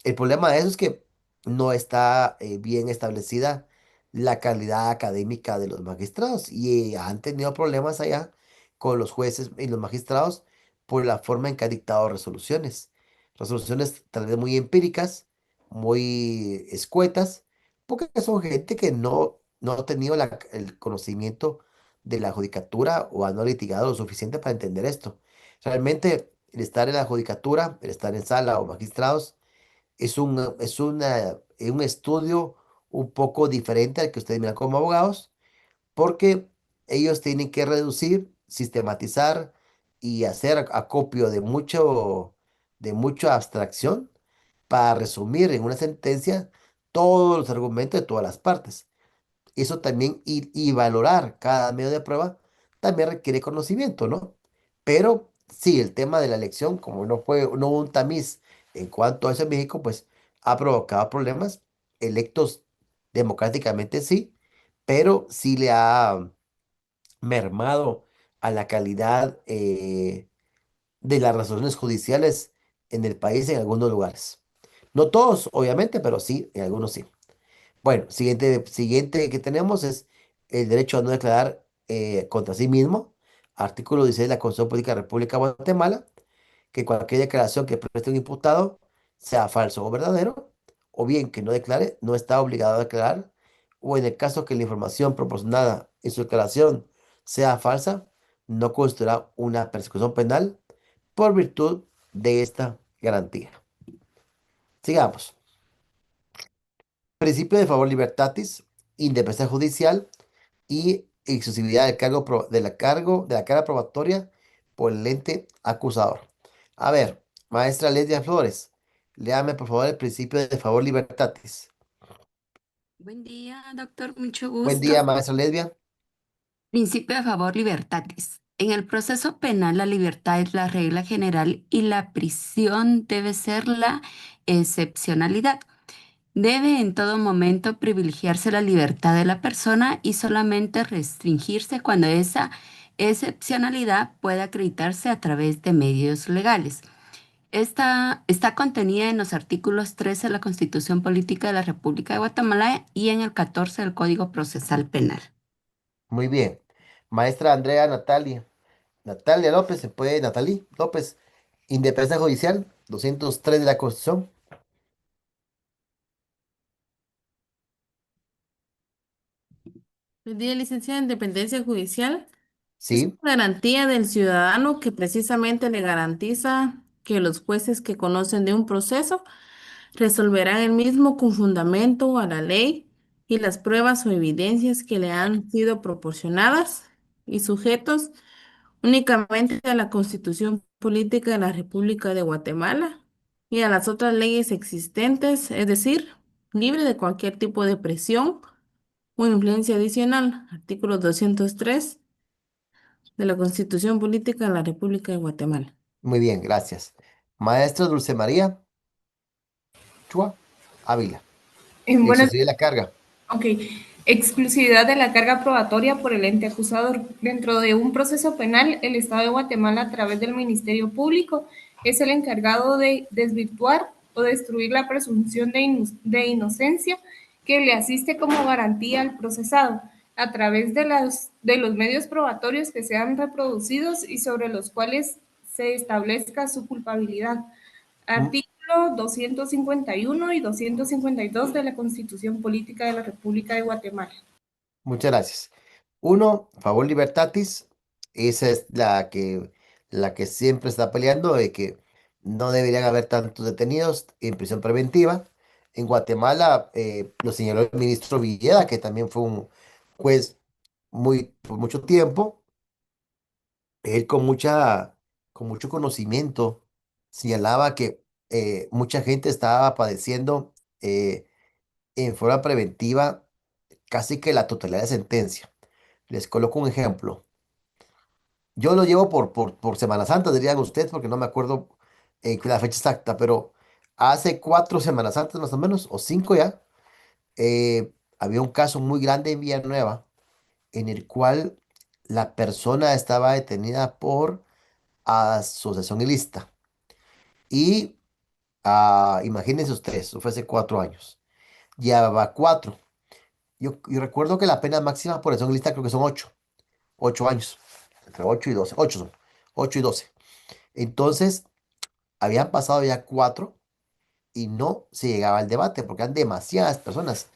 El problema de eso es que no está bien establecida la calidad académica de los magistrados y han tenido problemas allá con los jueces y los magistrados por la forma en que han dictado resoluciones. Resoluciones tal vez muy empíricas, muy escuetas, porque son gente que no ha tenido el conocimiento de la judicatura o no ha litigado lo suficiente para entender esto. Realmente el estar en la judicatura, el estar en sala o magistrados, es un estudio un poco diferente al que ustedes miran como abogados, porque ellos tienen que reducir, sistematizar y hacer acopio de mucha abstracción para resumir en una sentencia todos los argumentos de todas las partes. Eso también y valorar cada medio de prueba también requiere conocimiento, ¿no? Pero sí, el tema de la elección, como no hubo un tamiz en cuanto a eso en México, pues ha provocado problemas. Electos democráticamente sí, pero sí le ha mermado a la calidad de las resoluciones judiciales en el país en algunos lugares. No todos, obviamente, pero sí, en algunos sí. Bueno, siguiente que tenemos es el derecho a no declarar contra sí mismo. Artículo 16 de la Constitución Política de la República de Guatemala, que cualquier declaración que preste un imputado sea falso o verdadero, o bien que no declare, no está obligado a declarar, o en el caso que la información proporcionada en su declaración sea falsa, no constituirá una persecución penal por virtud de esta garantía. Sigamos. Principio de favor libertatis, independencia judicial y exclusividad del cargo, de la carga probatoria por el ente acusador. A ver, maestra Leslia Flores, léame por favor el principio de favor libertatis. Buen día, doctor, mucho Buen gusto. día, maestra Lesbia. Principio de favor libertatis. En el proceso penal, la libertad es la regla general y la prisión debe ser la excepcionalidad. Debe en todo momento privilegiarse la libertad de la persona y solamente restringirse cuando esa excepcionalidad pueda acreditarse a través de medios legales. Esta está contenida en los artículos 13 de la Constitución Política de la República de Guatemala y en el 14 del Código Procesal Penal. Muy bien. Maestra Andrea Natalia. Natalia López, se puede, Natalie López, independencia judicial, 203 de la Constitución. El día de licenciada de Independencia Judicial es Sí, una garantía del ciudadano que precisamente le garantiza que los jueces que conocen de un proceso resolverán el mismo con fundamento a la ley y las pruebas o evidencias que le han sido proporcionadas y sujetos únicamente a la Constitución Política de la República de Guatemala y a las otras leyes existentes, es decir, libre de cualquier tipo de presión o influencia adicional. Artículo 203 de la Constitución Política de la República de Guatemala. muy bien, gracias. Maestra Dulce María Chua Ávila, Buenos, exclusive la carga. Ok. Exclusividad de la carga probatoria por el ente acusador. Dentro de un proceso penal, el Estado de Guatemala, a través del Ministerio Público, es el encargado de desvirtuar o destruir la presunción de inocencia que le asiste como garantía al procesado a través de los medios probatorios que sean reproducidos y sobre los cuales se establezca su culpabilidad. Mm, Artículo 251 y 252 de la Constitución Política de la República de Guatemala. Muchas gracias. Uno, favor libertatis, esa es la que siempre está peleando de que no deberían haber tantos detenidos en prisión preventiva. En Guatemala lo señaló el ministro Villeda, que también fue un juez por mucho tiempo. Él con mucho conocimiento señalaba que mucha gente estaba padeciendo en forma preventiva casi que la totalidad de sentencia. Les coloco un ejemplo. Yo lo llevo por Semana Santa, dirían ustedes, porque no me acuerdo la fecha exacta, pero hace 4 Semanas Santas más o menos, o 5 ya, había un caso muy grande en Villanueva en el cual la persona estaba detenida por asociación ilícita. Y imagínense ustedes, eso fue hace 4 años. Llevaba 4. Yo recuerdo que la pena máxima por asociación ilícita creo que son 8 años. Entre 8 y 12. 8 son. 8 y 12. Entonces, habían pasado ya 4 y no se llegaba al debate porque eran demasiadas personas.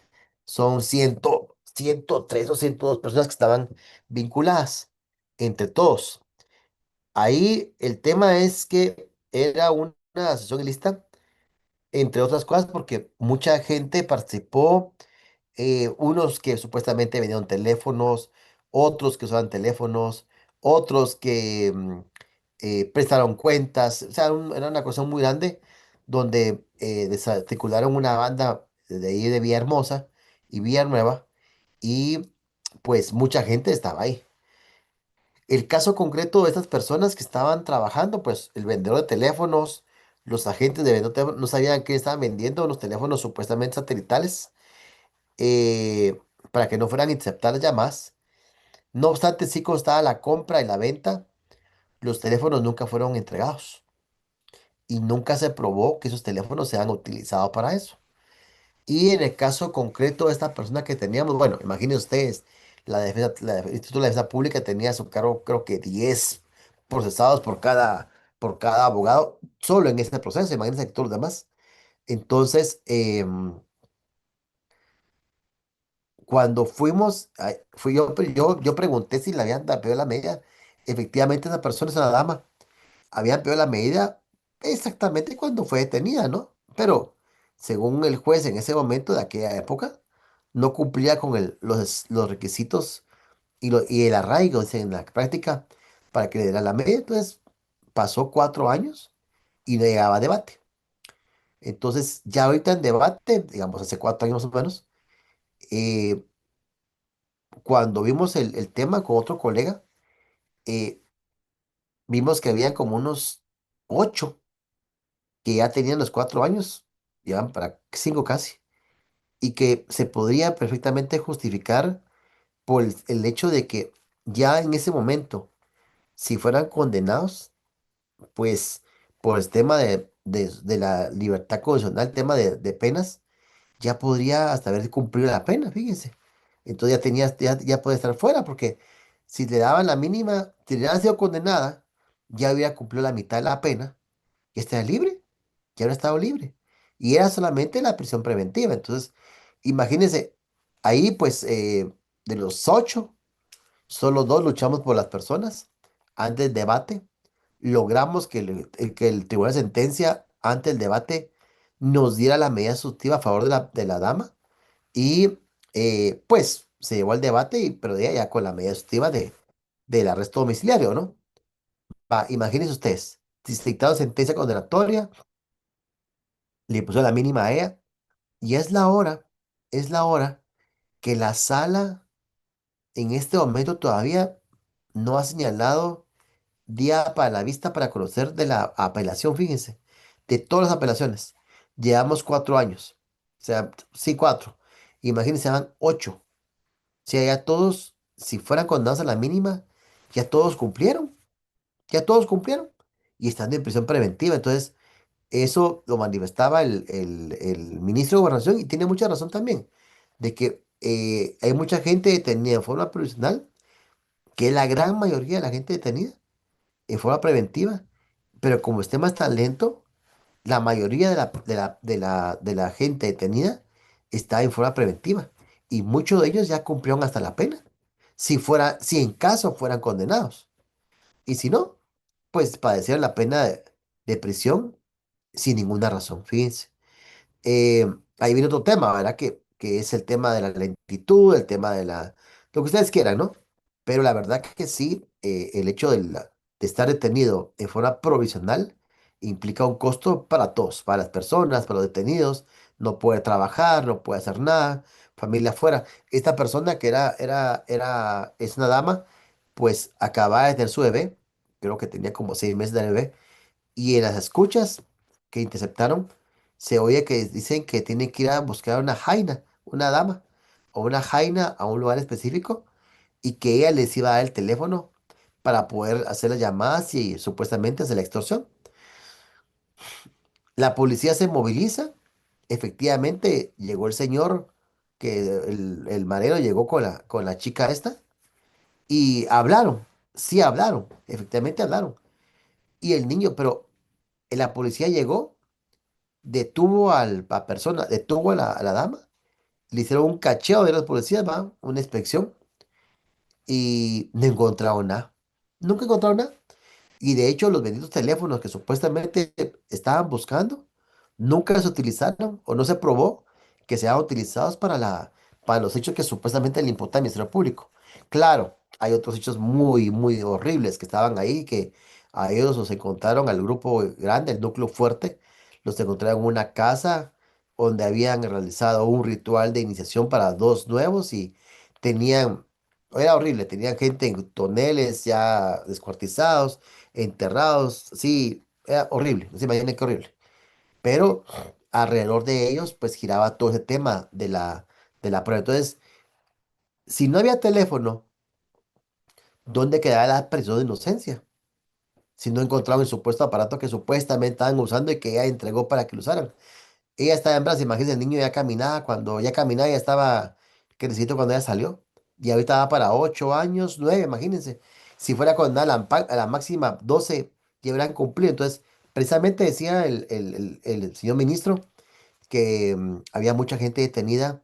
Son 103 o 102 personas que estaban vinculadas entre todos. Ahí el tema es que era una asociación ilícita, entre otras cosas, porque mucha gente participó, unos que supuestamente vendieron teléfonos, otros que usaban teléfonos, otros que prestaron cuentas, o sea, era una cosa muy grande donde desarticularon una banda de ahí de Villahermosa y Villanueva y pues mucha gente estaba ahí. El caso concreto de estas personas que estaban trabajando, pues el vendedor de teléfonos, los agentes de vendedor de teléfonos no sabían qué estaban vendiendo, los teléfonos supuestamente satelitales, para que no fueran interceptadas llamadas. No obstante, sí constaba la compra y la venta, los teléfonos nunca fueron entregados y nunca se probó que esos teléfonos sean utilizados para eso. Y en el caso concreto de esta persona que teníamos, bueno, imaginen ustedes, el Instituto de la Defensa Pública tenía a su cargo, creo que 10 procesados por cada abogado, solo en este proceso, imagínense todos los demás. Entonces, cuando fuimos, yo pregunté si le habían pedido la medida. Efectivamente, esa persona es una dama. Habían pedido la medida exactamente cuando fue detenida, ¿no? Pero según el juez en ese momento de aquella época, no cumplía con los requisitos y el arraigo, dice, en la práctica para que le diera la medida. Entonces pasó 4 años y no llegaba a debate. Entonces ya ahorita en debate, digamos hace 4 años más o menos, eh, cuando vimos el tema con otro colega, eh, vimos que había como unos 8 que ya tenían los 4 años, llevan para 5 casi, y que se podría perfectamente justificar por el hecho de que ya en ese momento, si fueran condenados, pues por el tema de la libertad condicional, tema de penas, ya podría hasta haber cumplido la pena, fíjense. Entonces ya puede estar fuera, porque si le daban la mínima, si le hubieran sido condenada, ya hubiera cumplido la mitad de la pena y estaría libre, ya no estado libre. Y era solamente la prisión preventiva. Entonces, imagínense, ahí pues de los 8, solo 2 luchamos por las personas antes del debate. Logramos que el tribunal de sentencia, ante el debate, nos diera la medida sustitutiva a favor de la dama. Y pues se llevó al debate, pero de ahí ya con la medida sustitutiva del arresto domiciliario, ¿no? Imagínense ustedes, dictaron sentencia condenatoria, le puso la mínima a ella, y es la hora que la sala en este momento todavía no ha señalado día para la vista para conocer de la apelación, fíjense, de todas las apelaciones. Llevamos 4 años, o sea, sí, 4. Imagínense, van 8. Si ya todos, si fueran condenados a la mínima, ya todos cumplieron, ya todos cumplieron. Y están en prisión preventiva. Entonces, eso lo manifestaba el ministro de Gobernación y tiene mucha razón también, de que hay mucha gente detenida en forma provisional, que es la gran mayoría de la gente detenida en forma preventiva, pero como el sistema está lento, la mayoría de la gente detenida está en forma preventiva y muchos de ellos ya cumplieron hasta la pena, si en caso fueran condenados. Y si no, pues padecieron la pena de prisión sin ninguna razón, fíjense. Eh, Ahí viene otro tema, ¿verdad? Que es el tema de la lentitud, el tema lo que ustedes quieran, ¿no? Pero la verdad que sí, el hecho de estar detenido en forma provisional implica un costo para todos, para las personas, para los detenidos, no puede trabajar, no puede hacer nada, familia afuera. Esta persona que es una dama, pues acaba de tener su bebé, creo que tenía como 6 meses de bebé, y en las escuchas que interceptaron, se oye que dicen que tienen que ir a buscar una jaina, una dama, o una jaina a un lugar específico, y que ella les iba a dar el teléfono para poder hacer las llamadas y supuestamente hacer la extorsión. La policía se moviliza, efectivamente llegó el señor, que el marero llegó con la chica esta, y hablaron, sí hablaron, efectivamente hablaron. Y el niño, pero la policía llegó, detuvo la persona, detuvo a la dama, le hicieron un cacheo de los policías, va, una inspección, y no encontraron nada. Nunca encontraron nada. Y de hecho, los benditos teléfonos que supuestamente estaban buscando, nunca se utilizaron o no se probó que sean utilizados para los hechos que supuestamente le imputa al Ministerio Público. Claro, hay otros hechos muy, muy horribles que estaban ahí, que a ellos los encontraron, al grupo grande, el núcleo fuerte, los encontraron en una casa donde habían realizado un ritual de iniciación para dos nuevos y tenían, era horrible, tenían gente en toneles ya descuartizados, enterrados, sí, era horrible, no se imaginan qué horrible. Pero alrededor de ellos, pues giraba todo ese tema de la prueba. Entonces, si no había teléfono, ¿dónde quedaba la presunción de inocencia? Si no encontraban el supuesto aparato que supuestamente estaban usando y que ella entregó para que lo usaran. Ella estaba en brazos, imagínense, el niño ya estaba crecido cuando ella salió. Y ahorita va para 8 años, 9, imagínense. Si fuera condenada a la máxima 12, ya habrán cumplido. Entonces, precisamente decía el señor ministro que había mucha gente detenida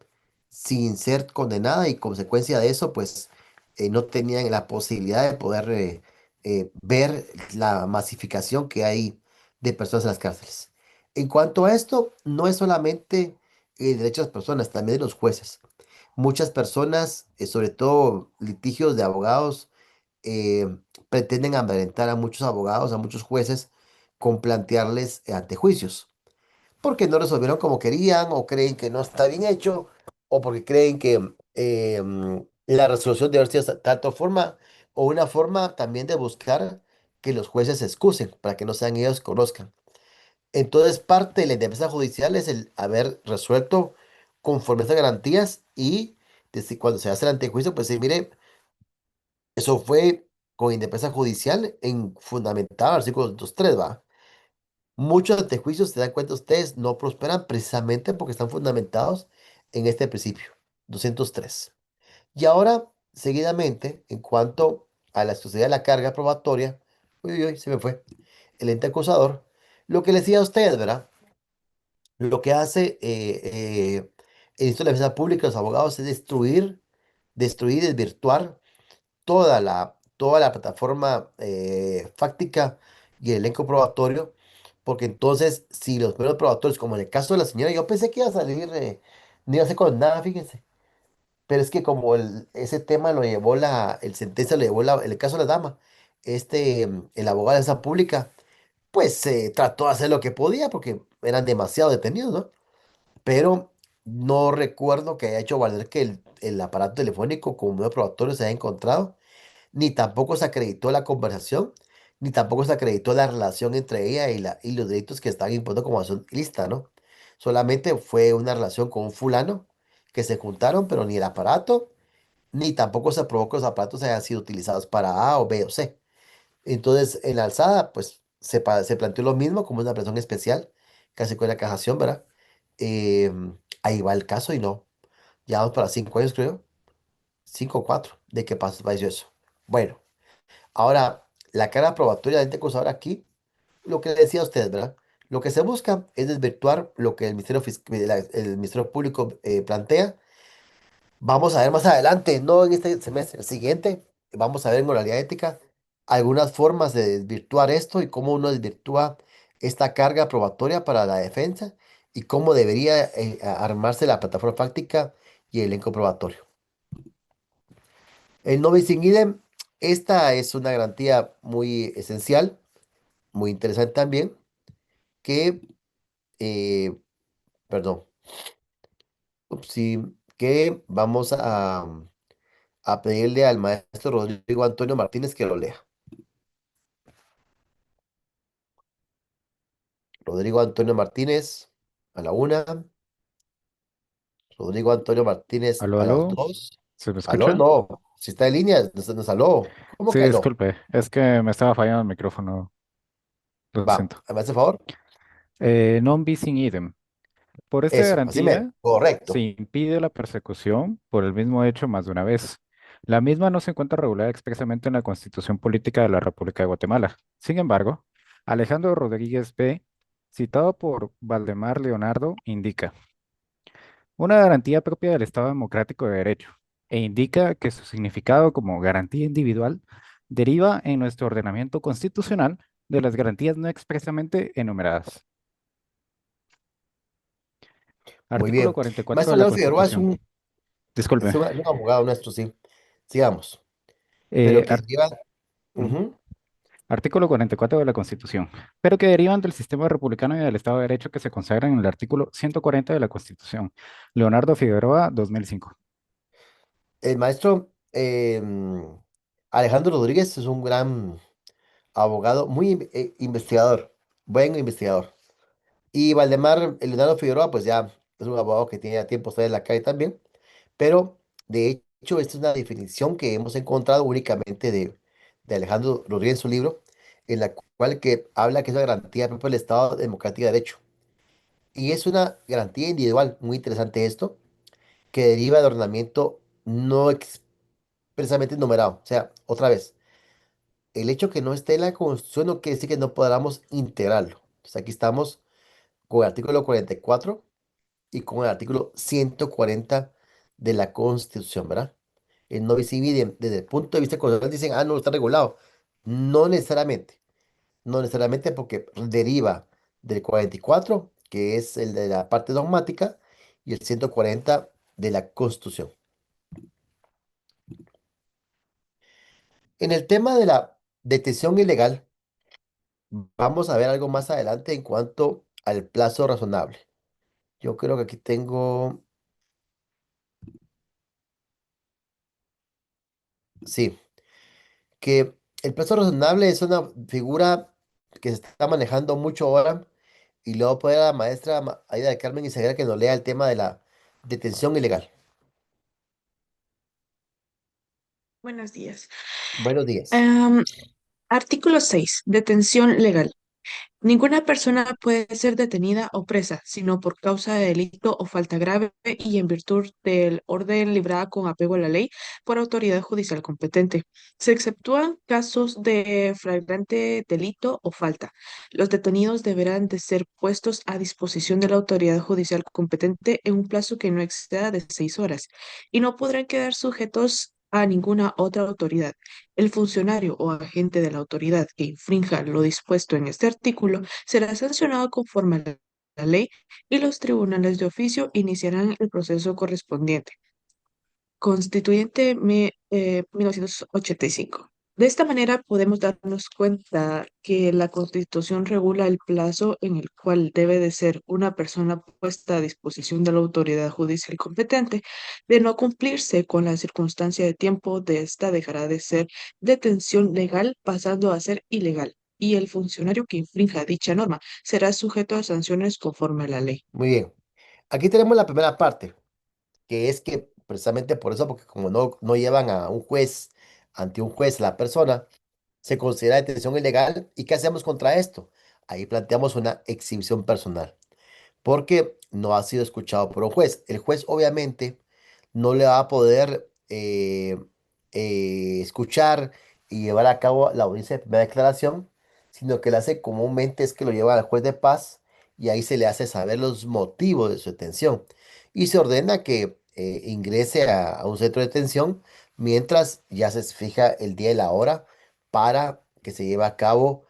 sin ser condenada y consecuencia de eso, pues no tenían la posibilidad de poder ver la masificación que hay de personas en las cárceles. En cuanto a esto, no es solamente el derecho de las personas, también de los jueces. Muchas personas, sobre todo litigios de abogados, eh, pretenden amedrentar a muchos abogados, a muchos jueces, con plantearles antejuicios porque no resolvieron como querían, o creen que no está bien hecho, o porque creen que la resolución debe haber sido de tal forma, o una forma también de buscar que los jueces se excusen, para que no sean ellos que conozcan. Entonces, parte de la independencia judicial es el haber resuelto conforme a estas garantías y desde cuando se hace el antejuicio, pues sí, mire, eso fue con independencia judicial en fundamentado, artículo 203, ¿va? Muchos antejuicios, se dan cuenta ustedes, no prosperan precisamente porque están fundamentados en este principio, 203. Y ahora, seguidamente, en cuanto a la sociedad de la carga probatoria, uy, uy, uy, se me fue, el ente acusador, lo que les decía a ustedes, ¿verdad? Lo que hace el Instituto de Defensa Pública, los abogados, es destruir, desvirtuar toda la plataforma fáctica y el elenco probatorio, porque entonces, si los primeros probatorios, como en el caso de la señora, yo pensé que iba a salir, no iba a ser condenada, fíjense, pero es que como ese tema lo llevó el sentencia lo llevó el caso de la dama, el abogado de esa pública, pues trató de hacer lo que podía, porque eran demasiado detenidos, ¿no? Pero no recuerdo que haya hecho valer que el aparato telefónico como medio probatorio se haya encontrado ni tampoco se acreditó la conversación, ni tampoco se acreditó la relación entre ella y los delitos que están impuestos como acción lista, ¿no? Solamente fue una relación con un fulano que se juntaron, pero ni el aparato, ni tampoco se probó que los aparatos hayan sido utilizados para A o B o C. Entonces, en la alzada, pues se planteó lo mismo como una presión especial, casi con la casación, ¿verdad? Ahí va el caso y no. Ya vamos para 5 años, creo. 5 o 4 de que pasó eso. Bueno, ahora, la carga probatoria del ente acusador aquí, lo que le decía a ustedes, ¿verdad? Lo que se busca es desvirtuar lo que el Ministerio Público plantea. Vamos a ver más adelante, no en este semestre, el siguiente, vamos a ver en moralidad ética algunas formas de desvirtuar esto y cómo uno desvirtúa esta carga probatoria para la defensa y cómo debería armarse la plataforma fáctica y el elenco probatorio. El no bis in idem, esta es una garantía muy esencial, muy interesante también, que, eh, perdón, sí, que vamos a pedirle al maestro Rodrigo Antonio Martínez que lo lea. Rodrigo Antonio Martínez a la una, Rodrigo Antonio Martínez Aló, a las aló, dos. ¿se me Aló, escucha? no, si está en línea, nos aló. ¿Cómo Sí, que aló? disculpe, es que me estaba fallando el micrófono, lo Va, siento. ¿me hace favor? Non bis in idem. Por esta Eso, así me, garantía se correcto. impide la persecución por el mismo hecho más de una vez. La misma no se encuentra regulada expresamente en la Constitución Política de la República de Guatemala. Sin embargo, Alejandro Rodríguez B., citado por Valdemar Leonardo, indica una garantía propia del Estado Democrático de Derecho e indica que su significado como garantía individual deriva en nuestro ordenamiento constitucional de las garantías no expresamente enumeradas. Muy Artículo bien. 44 Maestro de la León Figueroa Constitución. es Disculpe. un abogado nuestro, sí. Sigamos. Eh, Pero que ar- lleva. mm, Ujú. Artículo 44 de la Constitución, pero que derivan del sistema republicano y del Estado de Derecho que se consagran en el artículo 140 de la Constitución. Leonardo Figueroa, 2005. El maestro Alejandro Rodríguez es un gran abogado, muy investigador, buen investigador. Y Valdemar Leonardo Figueroa, pues ya es un abogado que tiene ya tiempo estar en la calle también, pero de hecho esta es una definición que hemos encontrado únicamente de Alejandro Rodríguez en su libro, en la cual que habla que es una garantía propia del Estado Democrático de Derecho. Y es una garantía individual, muy interesante esto, que deriva del ordenamiento no expresamente numerado. O sea, otra vez, el hecho que no esté en la Constitución no quiere decir que no podamos integrarlo. Entonces aquí estamos con el artículo 44 y con el artículo 140 de la Constitución, ¿verdad? El no bis in idem, desde el punto de vista constitucional, dicen, no, está regulado. No necesariamente, no necesariamente porque deriva del 44, que es el de la parte dogmática, y el 140 de la Constitución. En el tema de la detención ilegal, vamos a ver algo más adelante en cuanto al plazo razonable. Yo creo que aquí tengo, sí, que el plazo razonable es una figura que se está manejando mucho ahora y luego puede la maestra Aida del Carmen Izaguirre que nos lea el tema de la detención ilegal. Buenos días. Buenos días. Am, Artículo 6. Detención legal. Ninguna persona puede ser detenida o presa, sino por causa de delito o falta grave y en virtud del orden librada con apego a la ley por autoridad judicial competente. Se exceptúan casos de flagrante delito o falta. Los detenidos deberán de ser puestos a disposición de la autoridad judicial competente en un plazo que no exceda de 6 horas y no podrán quedar sujetos a ninguna otra autoridad. El funcionario o agente de la autoridad que infrinja lo dispuesto en este artículo será sancionado conforme a la ley y los tribunales de oficio iniciarán el proceso correspondiente. Constituyente 1985. De esta manera podemos darnos cuenta que la Constitución regula el plazo en el cual debe de ser una persona puesta a disposición de la autoridad judicial competente. De no cumplirse con la circunstancia de tiempo de esta dejará de ser detención legal pasando a ser ilegal y el funcionario que infrinja dicha norma será sujeto a sanciones conforme a la ley. Muy bien. Aquí tenemos la primera parte. que es que precisamente por eso, porque como no llevan a un juez, ante un juez la persona, se considera detención ilegal. ¿Y qué hacemos contra esto? Ahí planteamos una exhibición personal porque no ha sido escuchado por un juez. El juez obviamente no le va a poder escuchar y llevar a cabo la audiencia de primera declaración, sino que le hace comúnmente es que lo lleva al juez de paz y ahí se le hace saber los motivos de su detención y se ordena que ingrese a un centro de detención mientras ya se fija el día y la hora para que se lleve a cabo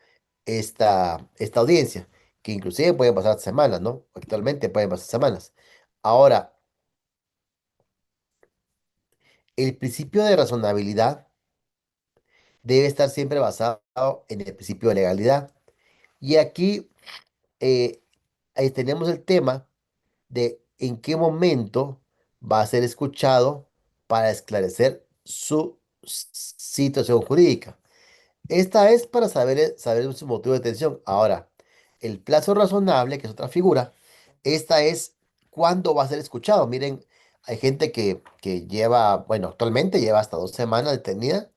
esta audiencia que inclusive pueden pasar semanas, ¿no? Actualmente pueden pasar semanas. Ahora, el principio de razonabilidad debe estar siempre basado en el principio de legalidad. Y aquí eh, ahí tenemos el tema de en qué momento va a ser escuchado para esclarecer su situación jurídica. Esta es para saber su motivo de detención. Ahora, el plazo razonable, que es otra figura, esta es cuándo va a ser escuchado. Miren, hay gente que lleva, bueno, actualmente lleva hasta 2 semanas detenida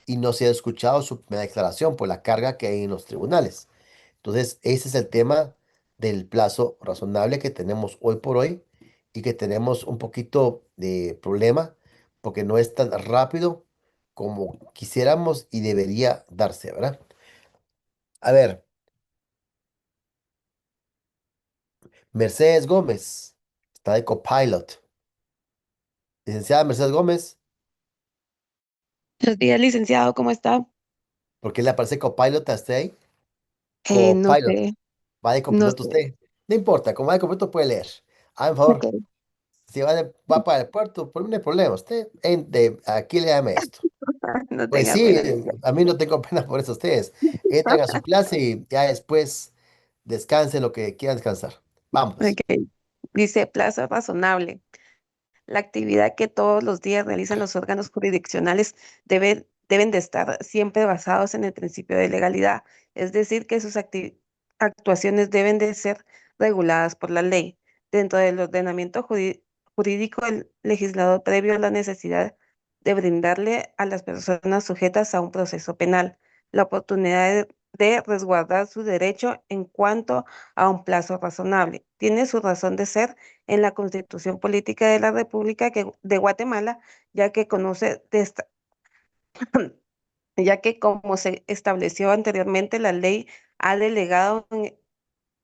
y no se ha escuchado su primera declaración por la carga que hay en los tribunales. Entonces, ese es el tema del plazo razonable que tenemos hoy por hoy y que tenemos un poquito de problema porque no es tan rápido como quisiéramos y debería darse, ¿verdad? A ver, Mercedes Gómez está de copilot. Licenciada Mercedes Gómez, Buenos días, licenciado, ¿cómo está? ¿por qué le aparece copilot a usted ahí? No Copilot, sé, va de no copiloto sé. usted. No importa, como va de copiloto puede leer. Por favor, Ok. si va para el puerto, por mí no hay problema. Usted, aquí le dame esto. No Pues tenga sí, pena, licenciado. a mí no tengo pena por eso ustedes. Entren a su clase y ya después descansen lo que quieran descansar. Vamos. Ok. Dice plazo razonable. La actividad que todos los días realizan los órganos jurisdiccionales deben de estar siempre basados en el principio de legalidad, es decir, que sus actuaciones deben de ser reguladas por la ley. Dentro del ordenamiento jurídico, el legislador previo a la necesidad de brindarle a las personas sujetas a un proceso penal la oportunidad de resguardar su derecho en cuanto a un plazo razonable. Tiene su razón de ser en la Constitución Política de la República de Guatemala, ya que conoce de esta- ya que como se estableció anteriormente, la ley ha delegado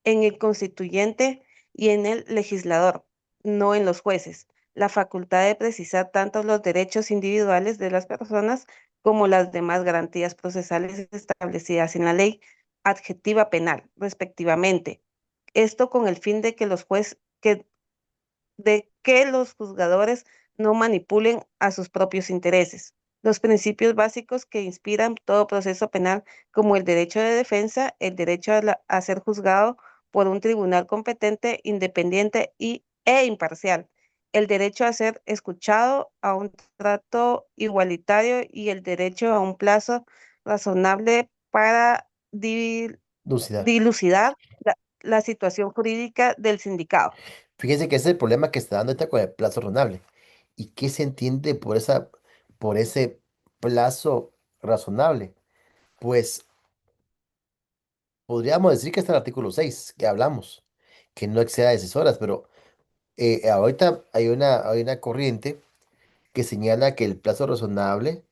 en el constituyente y en el legislador, no en los jueces, la facultad de precisar tanto los derechos individuales de las personas como las demás garantías procesales establecidas en la ley adjetiva penal, respectivamente. Esto con el fin de que los juzgadores no manipulen a sus propios intereses. Los principios básicos que inspiran todo proceso penal, como el derecho de defensa, el derecho a ser juzgado por un tribunal competente, independiente e imparcial, el derecho a ser escuchado, a un trato igualitario y el derecho a un plazo razonable para Lúcida. dilucidar la situación jurídica del sindicado. Fíjense que ese es el problema que está dando ahorita con el plazo razonable. ¿Y qué se entiende por ese plazo razonable? Pues podríamos decir que está el artículo 6 que hablamos, que no exceda de 6 horas, pero ahorita hay una corriente que señala que el plazo razonable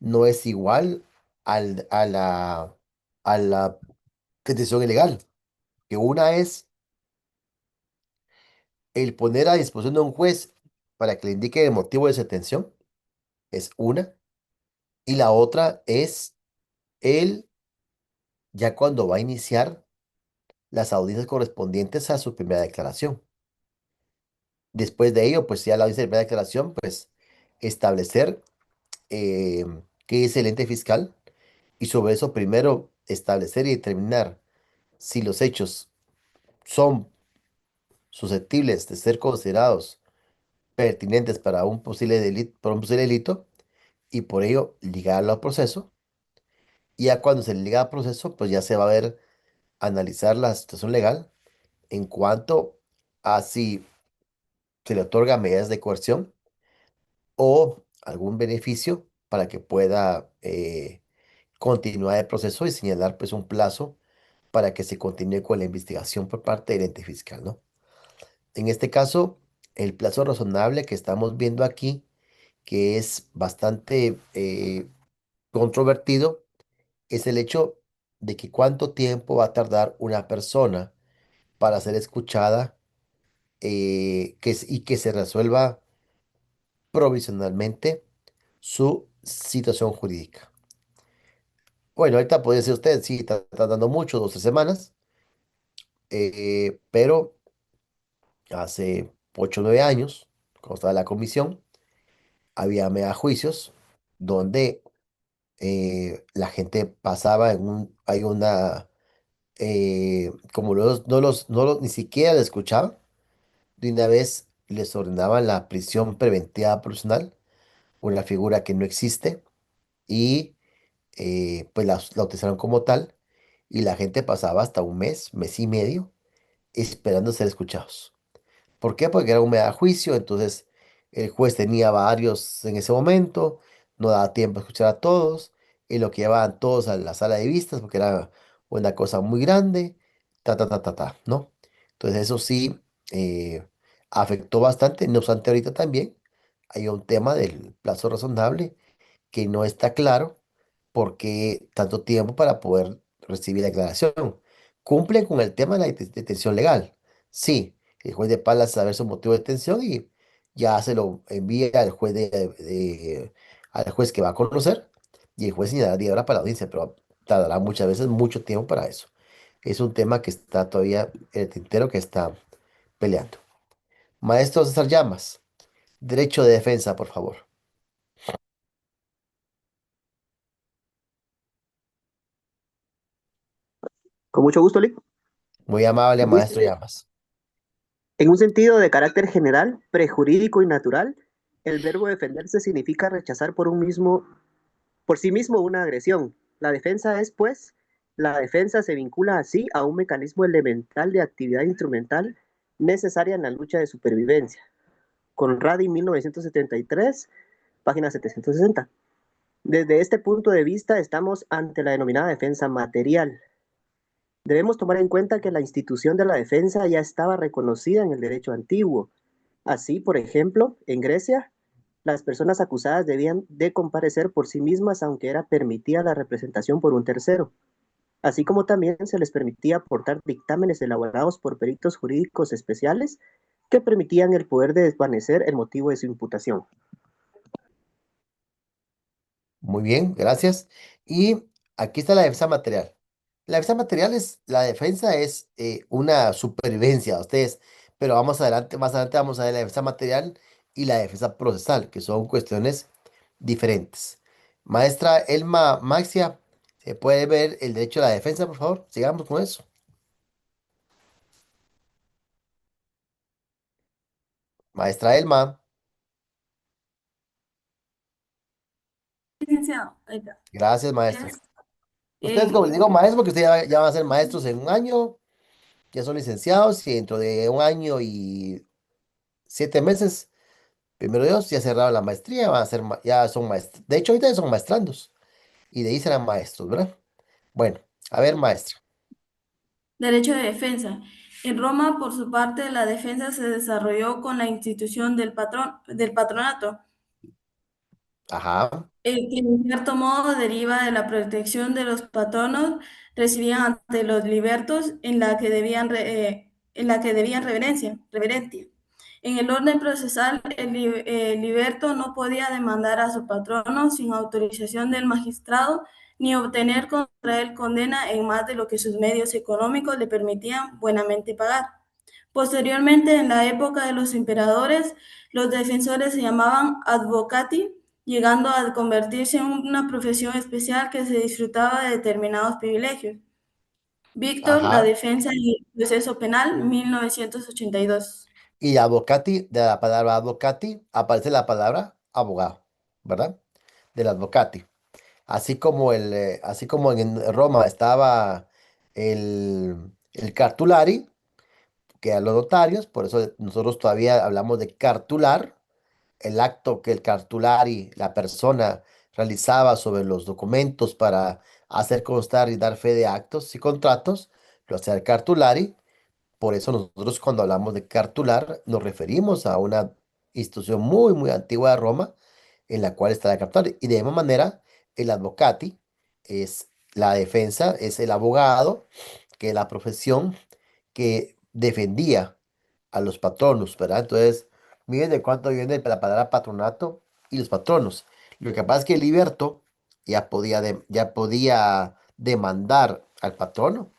no es igual al, a la detención ilegal, que una es el poner a disposición de un juez para que le indique el motivo de su detención, es una, y la otra es el ya cuando va a iniciar las audiencias correspondientes a su primera declaración. Después de ello, pues ya la audiencia de primera declaración, pues establecer eh, qué es el ente fiscal y sobre eso primero establecer y determinar si los hechos son susceptibles de ser considerados pertinentes para un posible delito y por ello ligarlo al proceso. Y ya cuando se liga al proceso, pues ya se va a ver, analizar la situación legal en cuanto a si se le otorga medidas de coerción o algún beneficio para que pueda continuar el proceso y señalar pues un plazo para que se continúe con la investigación por parte del ente fiscal, ¿no? En este caso, el plazo razonable que estamos viendo aquí, que es bastante controvertido, es el hecho de que cuánto tiempo va a tardar una persona para ser escuchada y que se resuelva provisionalmente su situación jurídica. Bueno, ahorita puede decir usted, sí, está tardando mucho, 2 o 3 semanas, pero hace 8 o 9 años, cuando estaba en la comisión, había mega juicios donde la gente pasaba hay una, como ni siquiera le escuchaban, de una vez les ordenaban la prisión preventiva personal, una figura que no existe, y pues la utilizaron como tal, y la gente pasaba hasta un mes, mes y medio, esperando ser escuchados. ¿Por qué? Porque era un mega juicio, entonces el juez tenía varios en ese momento, no daba tiempo a escuchar a todos, y lo que llevaban todos a la sala de vistas, porque era una cosa muy grande, ¿no? Entonces eso sí afectó bastante, no obstante ahorita también hay un tema del plazo razonable que no está claro por qué tanto tiempo para poder recibir la declaración. Cumplen con el tema de la detención legal. Sí, el juez de Pala sabe su motivo de detención y ya se lo envía al juez al juez que va a conocer y el juez señalará 10 horas para la audiencia, pero tardará muchas veces mucho tiempo para eso. Es un tema que está todavía en el tintero que está peleando. Maestro César Llamas, derecho de defensa, por favor. Con mucho gusto, Lick. Muy amable, maestro Dice, Llamas. en un sentido de carácter general, prejurídico y natural, el verbo defenderse significa rechazar por sí mismo una agresión. La defensa es, pues, la defensa se vincula así a un mecanismo elemental de actividad instrumental necesaria en la lucha de supervivencia. Conradi, 1973, página 760. Desde este punto de vista, estamos ante la denominada defensa material. Debemos tomar en cuenta que la institución de la defensa ya estaba reconocida en el derecho antiguo. Así, por ejemplo, en Grecia, las personas acusadas debían de comparecer por sí mismas aunque era permitida la representación por un tercero, así como también se les permitía aportar dictámenes elaborados por peritos jurídicos especiales que permitían el poder de desvanecer el motivo de su imputación. Muy bien, gracias. Y aquí está la defensa material. La defensa material la defensa es una supervivencia a ustedes, pero más adelante vamos a ver la defensa material y la defensa procesal, que son cuestiones diferentes. Maestra Elma Maxia, ¿se puede ver el derecho a la defensa, por favor? Sigamos con eso. Maestra Elma, Licenciado, ahí está. gracias, maestra. Ustedes, como les Eh, digo, maestro, porque ustedes ya van a ser maestros en un año, ya son licenciados y dentro de un año y 7 meses, primero Dios, ya cerraron la maestría, van a ser, ya son maestros. De hecho, ahorita ya son maestrandos y de ahí serán maestros, ¿verdad? Bueno, a ver, maestra. Derecho de defensa. En Roma, por su parte, la defensa se desarrolló con la institución del patronato, Ajá, que en cierto modo deriva de la protección de los patronos recibían ante los libertos en la que debían reverencia. En el orden procesal, el liberto no podía demandar a su patrono sin autorización del magistrado ni obtener contra él condena en más de lo que sus medios económicos le permitían buenamente pagar. Posteriormente, en la época de los emperadores, los defensores se llamaban advocati, llegando a convertirse en una profesión especial que se disfrutaba de determinados privilegios. Víctor, La ajá. defensa y el proceso penal, 1982. Y advocati, de la palabra advocati, aparece la palabra abogado, ¿verdad? Del advocati. Así como en Roma estaba el cartulari, quedan los notarios, por eso nosotros todavía hablamos de cartular, el acto que el cartulari, la persona, realizaba sobre los documentos para hacer constar y dar fe de actos y contratos, lo hacía el cartulari. Por eso nosotros cuando hablamos de cartular nos referimos a una institución muy, muy antigua de Roma en la cual está la cartular. Y de misma manera, el advocati es la defensa, es el abogado, que es la profesión que defendía a los patronos, ¿verdad? Entonces, miren de cuánto viene la palabra patronato y los patronos. Lo que pasa es que el liberto ya podía demandar al patrono,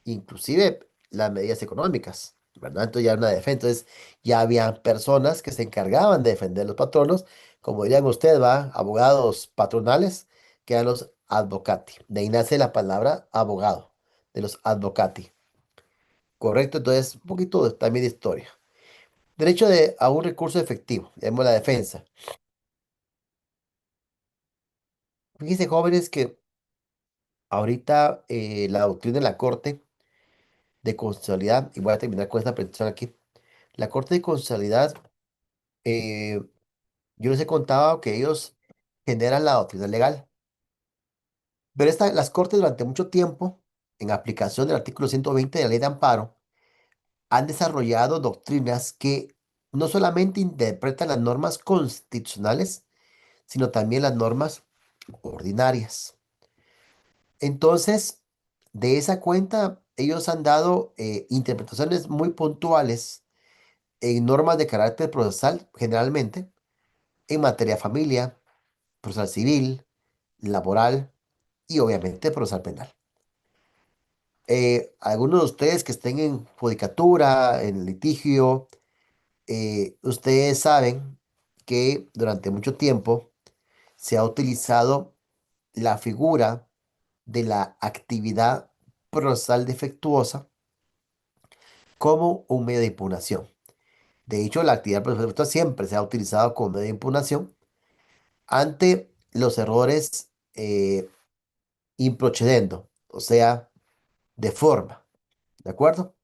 inclusive las medidas económicas, ¿verdad? Entonces ya era una defensa. Entonces ya habían personas que se encargaban de defender los patronos, como dirían ustedes, ¿va? Abogados patronales, que eran los advocati. De ahí nace la palabra abogado, de los advocati. Correcto, entonces un poquito también de historia. Derecho a un recurso efectivo, tenemos la defensa. Fíjense, jóvenes, que ahorita la doctrina de la Corte de Constitucionalidad, y voy a terminar con esta presentación aquí, la Corte de Constitucionalidad, eh, yo les he contado que ellos generan la doctrina legal, pero las Cortes durante mucho tiempo, en aplicación del artículo 120 de la Ley de Amparo, han desarrollado doctrinas que no solamente interpretan las normas constitucionales, sino también las normas ordinarias. Entonces, de esa cuenta, ellos han dado interpretaciones muy puntuales en normas de carácter procesal, generalmente, en materia de familia, procesal civil, laboral y obviamente procesal penal. Algunos de ustedes que estén en judicatura, en litigio, ustedes saben que durante mucho tiempo se ha utilizado la figura de la actividad procesal defectuosa como un medio de impugnación. De hecho, la actividad procesal defectuosa siempre se ha utilizado como medio de impugnación ante los errores improcedendo, o sea, de forma, ¿de acuerdo?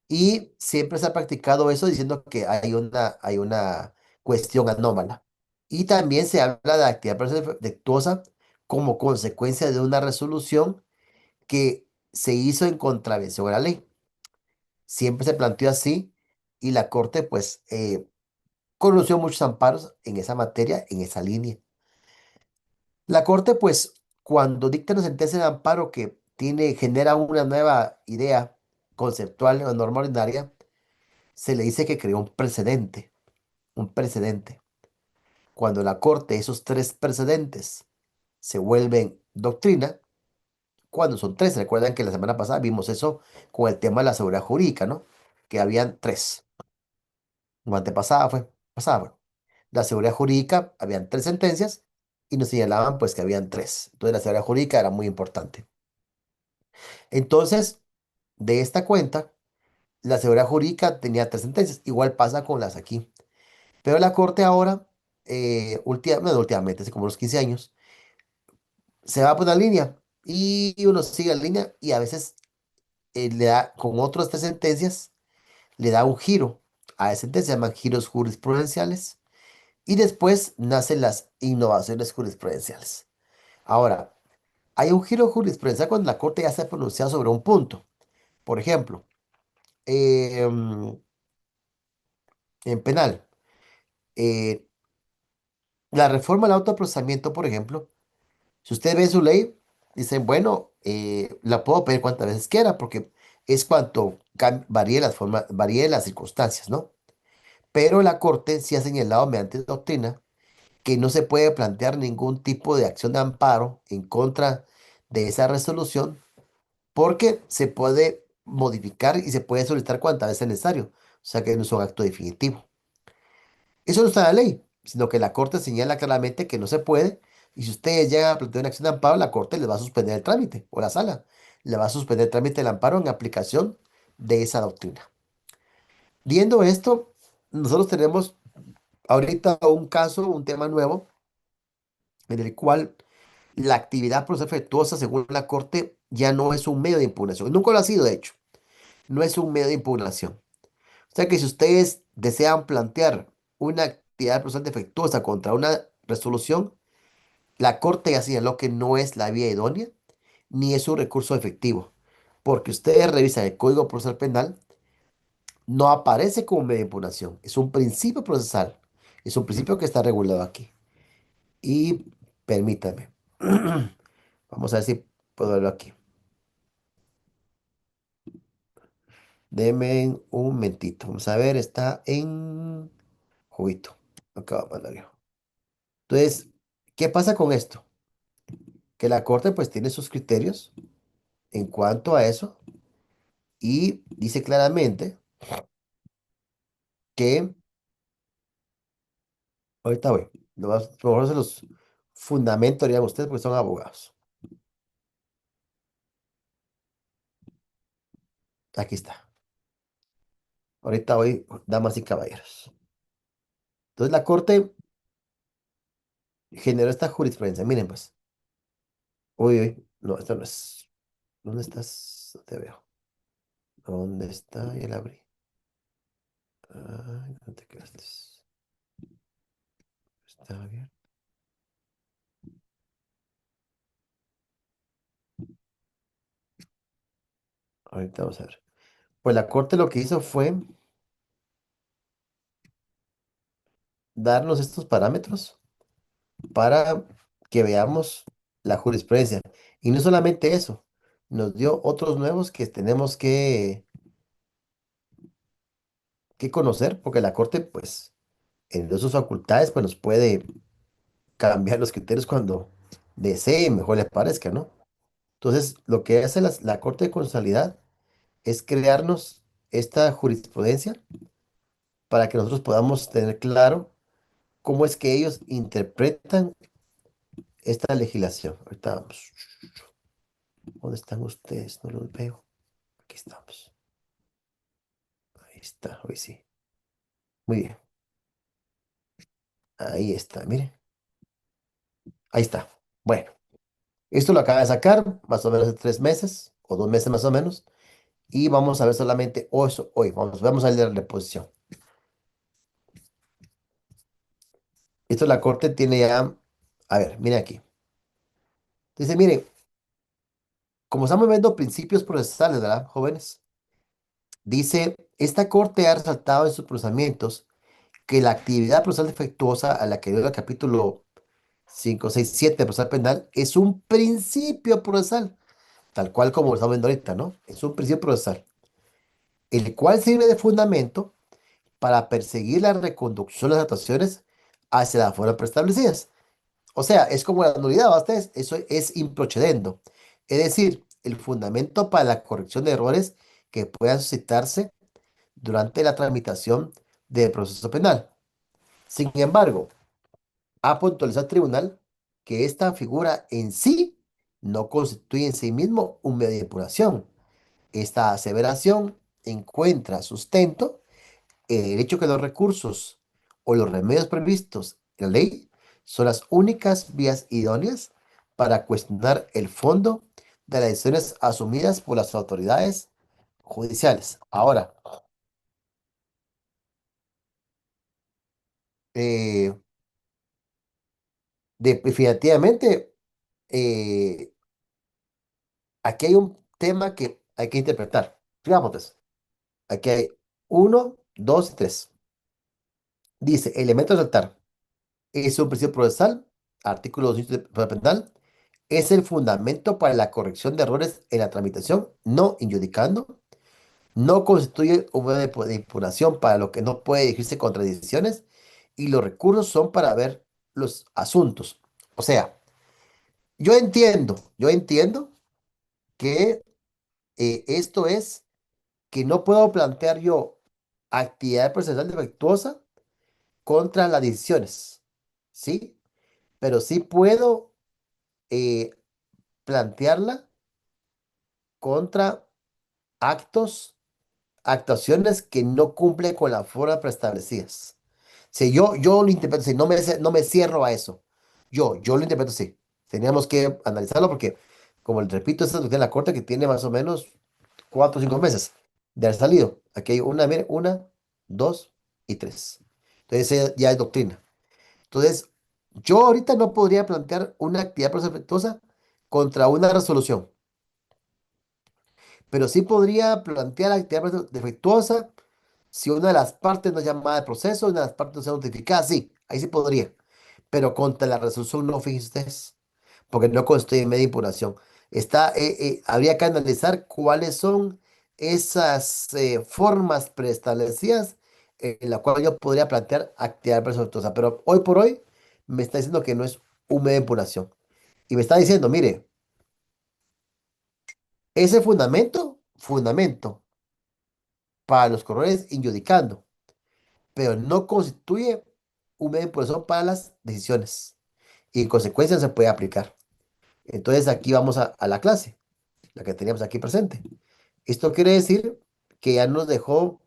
Y siempre se ha practicado eso diciendo que hay una cuestión anómala. Y también se habla de actividad procesal defectuosa como consecuencia de una resolución que se hizo en contravención a la ley. Siempre se planteó así y la Corte pues conoció muchos amparos en esa materia, en esa línea. La Corte pues cuando dicta una sentencia de amparo que genera una nueva idea conceptual o norma ordinaria, se le dice que creó un precedente, un precedente. Cuando la Corte, esos tres precedentes se vuelven doctrina, cuando son tres, recuerdan que la semana pasada vimos eso con el tema de la seguridad jurídica, ¿no? Que habían tres. No, antepasada fue, pasada fue. La seguridad jurídica, habían tres sentencias y nos señalaban pues que habían tres. Entonces la seguridad jurídica era muy importante. Entonces, de esta cuenta, la seguridad jurídica tenía tres sentencias. Igual pasa con las aquí. Pero la Corte ahora, no, últimamente, hace como unos 15 años, se va por una línea y uno sigue la línea y a veces le da, con otras tres sentencias, le da un giro a esa sentencia, se llaman giros jurisprudenciales y después nacen las innovaciones jurisprudenciales. Ahora, hay un giro jurisprudencial cuando la Corte ya se ha pronunciado sobre un punto. Por ejemplo, en penal, eh, la reforma al autoprocesamiento, por ejemplo, si usted ve su ley, dicen, bueno, la puedo pedir cuantas veces quiera, porque es cuanto varíe las formas, varíe las circunstancias, ¿no? Pero la Corte sí ha señalado mediante doctrina que no se puede plantear ningún tipo de acción de amparo en contra de esa resolución, porque se puede modificar y se puede solicitar cuantas veces sea necesario. O sea que no es un acto definitivo. Eso no está en la ley, sino que la Corte señala claramente que no se puede. Y si ustedes llegan a plantear una acción de amparo, la Corte les va a suspender el trámite, o la sala le va a suspender el trámite del amparo en aplicación de esa doctrina. Viendo esto, nosotros tenemos ahorita un caso, un tema nuevo, en el cual la actividad procesal efectuosa, según la Corte, ya no es un medio de impugnación. Nunca lo ha sido, de hecho. No es un medio de impugnación. O sea que si ustedes desean plantear una actividad procesal defectuosa contra una resolución, la Corte ya señaló que no es la vía idónea ni es un recurso efectivo, porque ustedes revisan el Código Procesal Penal, no aparece como medio de impugnación, es un principio procesal, es un principio que está regulado aquí. Y permítame, vamos a ver si puedo verlo aquí. Deme un momentito, vamos a ver, está en juguito. Acabo de mandar yo. Entonces, ¿qué pasa con esto? Que la Corte pues tiene sus criterios en cuanto a eso y dice claramente que, ahorita voy, mejor se los fundamento, dirían ustedes, porque son abogados. Aquí está. Ahorita voy, damas y caballeros. Entonces la Corte generó esta jurisprudencia. Miren pues. Uy, uy, no, esto no es. ¿Dónde estás? No te veo. ¿Dónde está? Ya la abrí. Ay, ¿dónde te quedaste? Está bien. Ahorita vamos a ver. Pues la Corte lo que hizo fue darnos estos parámetros para que veamos la jurisprudencia. Y no solamente eso, nos dio otros nuevos que tenemos que conocer, porque la Corte, pues, en sus facultades, pues nos puede cambiar los criterios cuando desee, mejor les parezca, ¿no? Entonces, lo que hace la Corte de Constitucionalidad es crearnos esta jurisprudencia para que nosotros podamos tener claro cómo es que ellos interpretan esta legislación. Ahorita vamos. ¿Dónde están ustedes? No los veo. Aquí estamos. Ahí está, hoy sí. Muy bien. Ahí está, mire. Ahí está. Bueno, esto lo acaba de sacar más o menos de 3 meses o 2 meses más o menos. Y vamos a ver solamente hoy. Vamos a leer la reposición. Esto la Corte tiene ya. A ver, mire aquí. Dice, mire, como estamos viendo principios procesales, ¿verdad, jóvenes? Dice, esta Corte ha resaltado en sus procesamientos que la actividad procesal defectuosa a la que dio el capítulo 5, 6, 7 de procesal penal es un principio procesal, tal cual como lo estamos viendo ahorita, ¿no? Es un principio procesal, el cual sirve de fundamento para perseguir la reconducción de las actuaciones hacia las formas preestablecidas. O sea, es como la nulidad, ustedes, eso es improcedendo. Es decir, el fundamento para la corrección de errores que puedan suscitarse durante la tramitación del proceso penal. Sin embargo, ha puntualizado el tribunal que esta figura en sí no constituye en sí mismo un medio de depuración. Esta aseveración encuentra sustento en el hecho que los recursos o los remedios previstos en la ley son las únicas vías idóneas para cuestionar el fondo de las decisiones asumidas por las autoridades judiciales. Ahora, eh, definitivamente, eh, aquí hay un tema que hay que interpretar. Digamos, pues, aquí hay uno, dos y tres. Dice, elemento de saltar. Es un principio procesal, artículo 200 del Código Penal, es el fundamento para la corrección de errores en la tramitación, no injudicando, no constituye un medio de impugnación para lo que no puede dirigirse contra decisiones y los recursos son para ver los asuntos. O sea, yo entiendo que esto es que no puedo plantear yo actividad procesal defectuosa contra las decisiones, ¿sí? Pero sí puedo eh, plantearla contra actos, actuaciones que no cumplen con las formas preestablecidas. Si yo lo interpreto así, no me cierro a eso. Yo lo interpreto así. Teníamos que analizarlo porque, como les repito, esta es la corte que tiene más o menos 4 o 5 meses de haber salido. Aquí hay una, mire, una, 2 y 3. Entonces ya es doctrina. Entonces, yo ahorita no podría plantear una actividad procesal defectuosa contra una resolución, pero sí podría plantear actividad procesal defectuosa si una de las partes no es llamada de proceso, una de las partes no sea notificada, sí, ahí sí podría. Pero contra la resolución no, fíjense ustedes, porque no constituye media impugnación. Habría que analizar cuáles son esas formas preestablecidas en la cual yo podría plantear actividad presuntuosa. Pero hoy por hoy me está diciendo que no es un medio de impugnación. Y me está diciendo, mire, ese fundamento para los corredores injudicando, pero no constituye un medio de impugnación para las decisiones. Y en consecuencia no se puede aplicar. Entonces aquí vamos a la clase, la que teníamos aquí presente. Esto quiere decir que ya nos dejó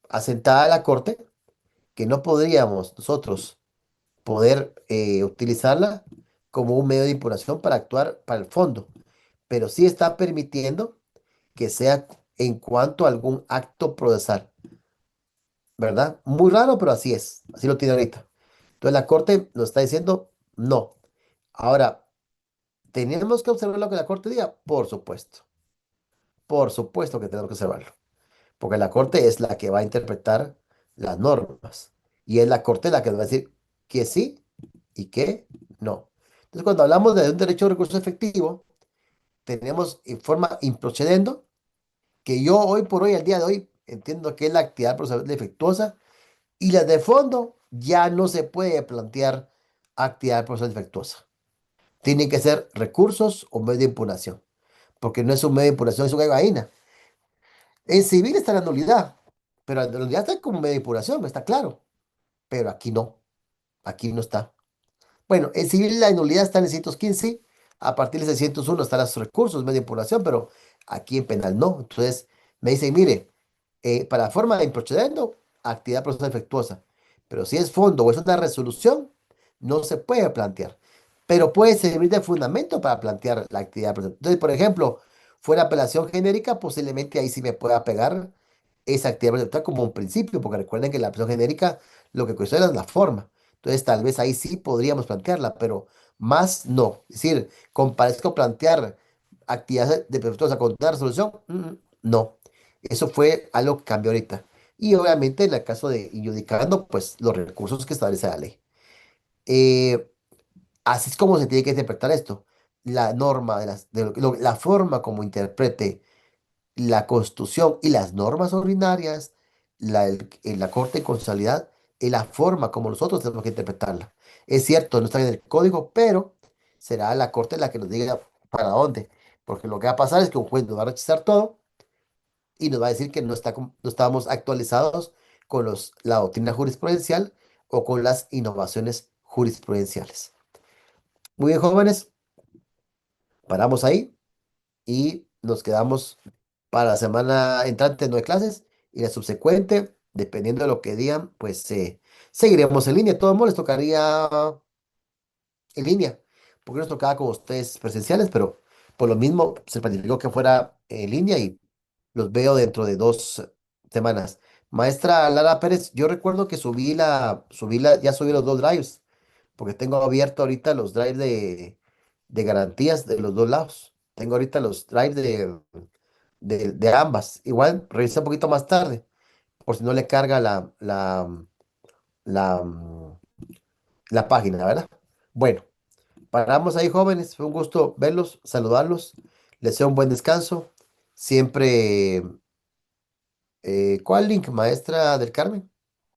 asentada la Corte, que no podríamos nosotros poder utilizarla como un medio de impugnación para actuar para el fondo, pero sí está permitiendo que sea en cuanto a algún acto procesal, ¿verdad? Muy raro, pero así es, así lo tiene ahorita. Entonces la Corte nos está diciendo no. Ahora, ¿tenemos que observar lo que la Corte diga? Por supuesto que tenemos que observarlo, porque la Corte es la que va a interpretar las normas y es la Corte la que nos va a decir que sí y que no. Entonces, cuando hablamos de un derecho de recurso efectivo, tenemos en forma improcedendo, que yo hoy por hoy, al día de hoy, entiendo que es la actividad procesal defectuosa y las de fondo ya no se puede plantear actividad procesal defectuosa. Tienen que ser recursos o medio de impugnación, porque no es un medio de impugnación, es una vaina. En civil está la nulidad, pero la nulidad está como medio de impugnación, está claro, pero aquí no está. Bueno, en civil la nulidad está en el 615, a partir del 601 están los recursos, medio de impugnación, pero aquí en penal no. Entonces me dicen, mire, para forma de improcedendo, actividad procesal defectuosa, pero si es fondo o es una resolución, no se puede plantear, pero puede servir de fundamento para plantear la actividad procesal. Entonces, por ejemplo, fuera apelación genérica, posiblemente ahí sí me pueda pegar esa actividad procesal como un principio, porque recuerden que la apelación genérica lo que cuestiona es la forma. Entonces, tal vez ahí sí podríamos plantearla, pero más no. Es decir, comparezco a plantear actividades de defectuosa con una resolución, no. Eso fue algo que cambió ahorita. Y obviamente en el caso de adjudicando, pues los recursos que establece la ley. Eh, Así es como se tiene que interpretar esto. La norma, la forma como interprete la Constitución y las normas ordinarias, la Corte de Constitucionalidad, es la forma como nosotros tenemos que interpretarla. Es cierto, no está en el código, pero será la Corte la que nos diga para dónde. Porque lo que va a pasar es que un juez nos va a rechazar todo y nos va a decir que no estábamos actualizados con la doctrina jurisprudencial o con las innovaciones jurisprudenciales. Muy bien, jóvenes, paramos ahí y nos quedamos para la semana entrante no hay clases y la subsecuente, dependiendo de lo que digan, pues seguiremos en línea. De todos modos, les tocaría en línea, porque nos tocaba con ustedes presenciales, pero por lo mismo se planificó que fuera en línea y los veo dentro de 2 semanas. Maestra Lara Pérez, yo recuerdo que ya subí los 2 drives, porque tengo abierto ahorita los drives de garantías de los dos lados. Tengo ahorita los drives de ambas. Igual, revisa un poquito más tarde, por si no le carga la, mm, la página, ¿verdad? Bueno. Paramos ahí, jóvenes. Fue un gusto verlos, saludarlos. Les deseo un buen descanso. Siempre, ¿cuál link, maestra del Carmen?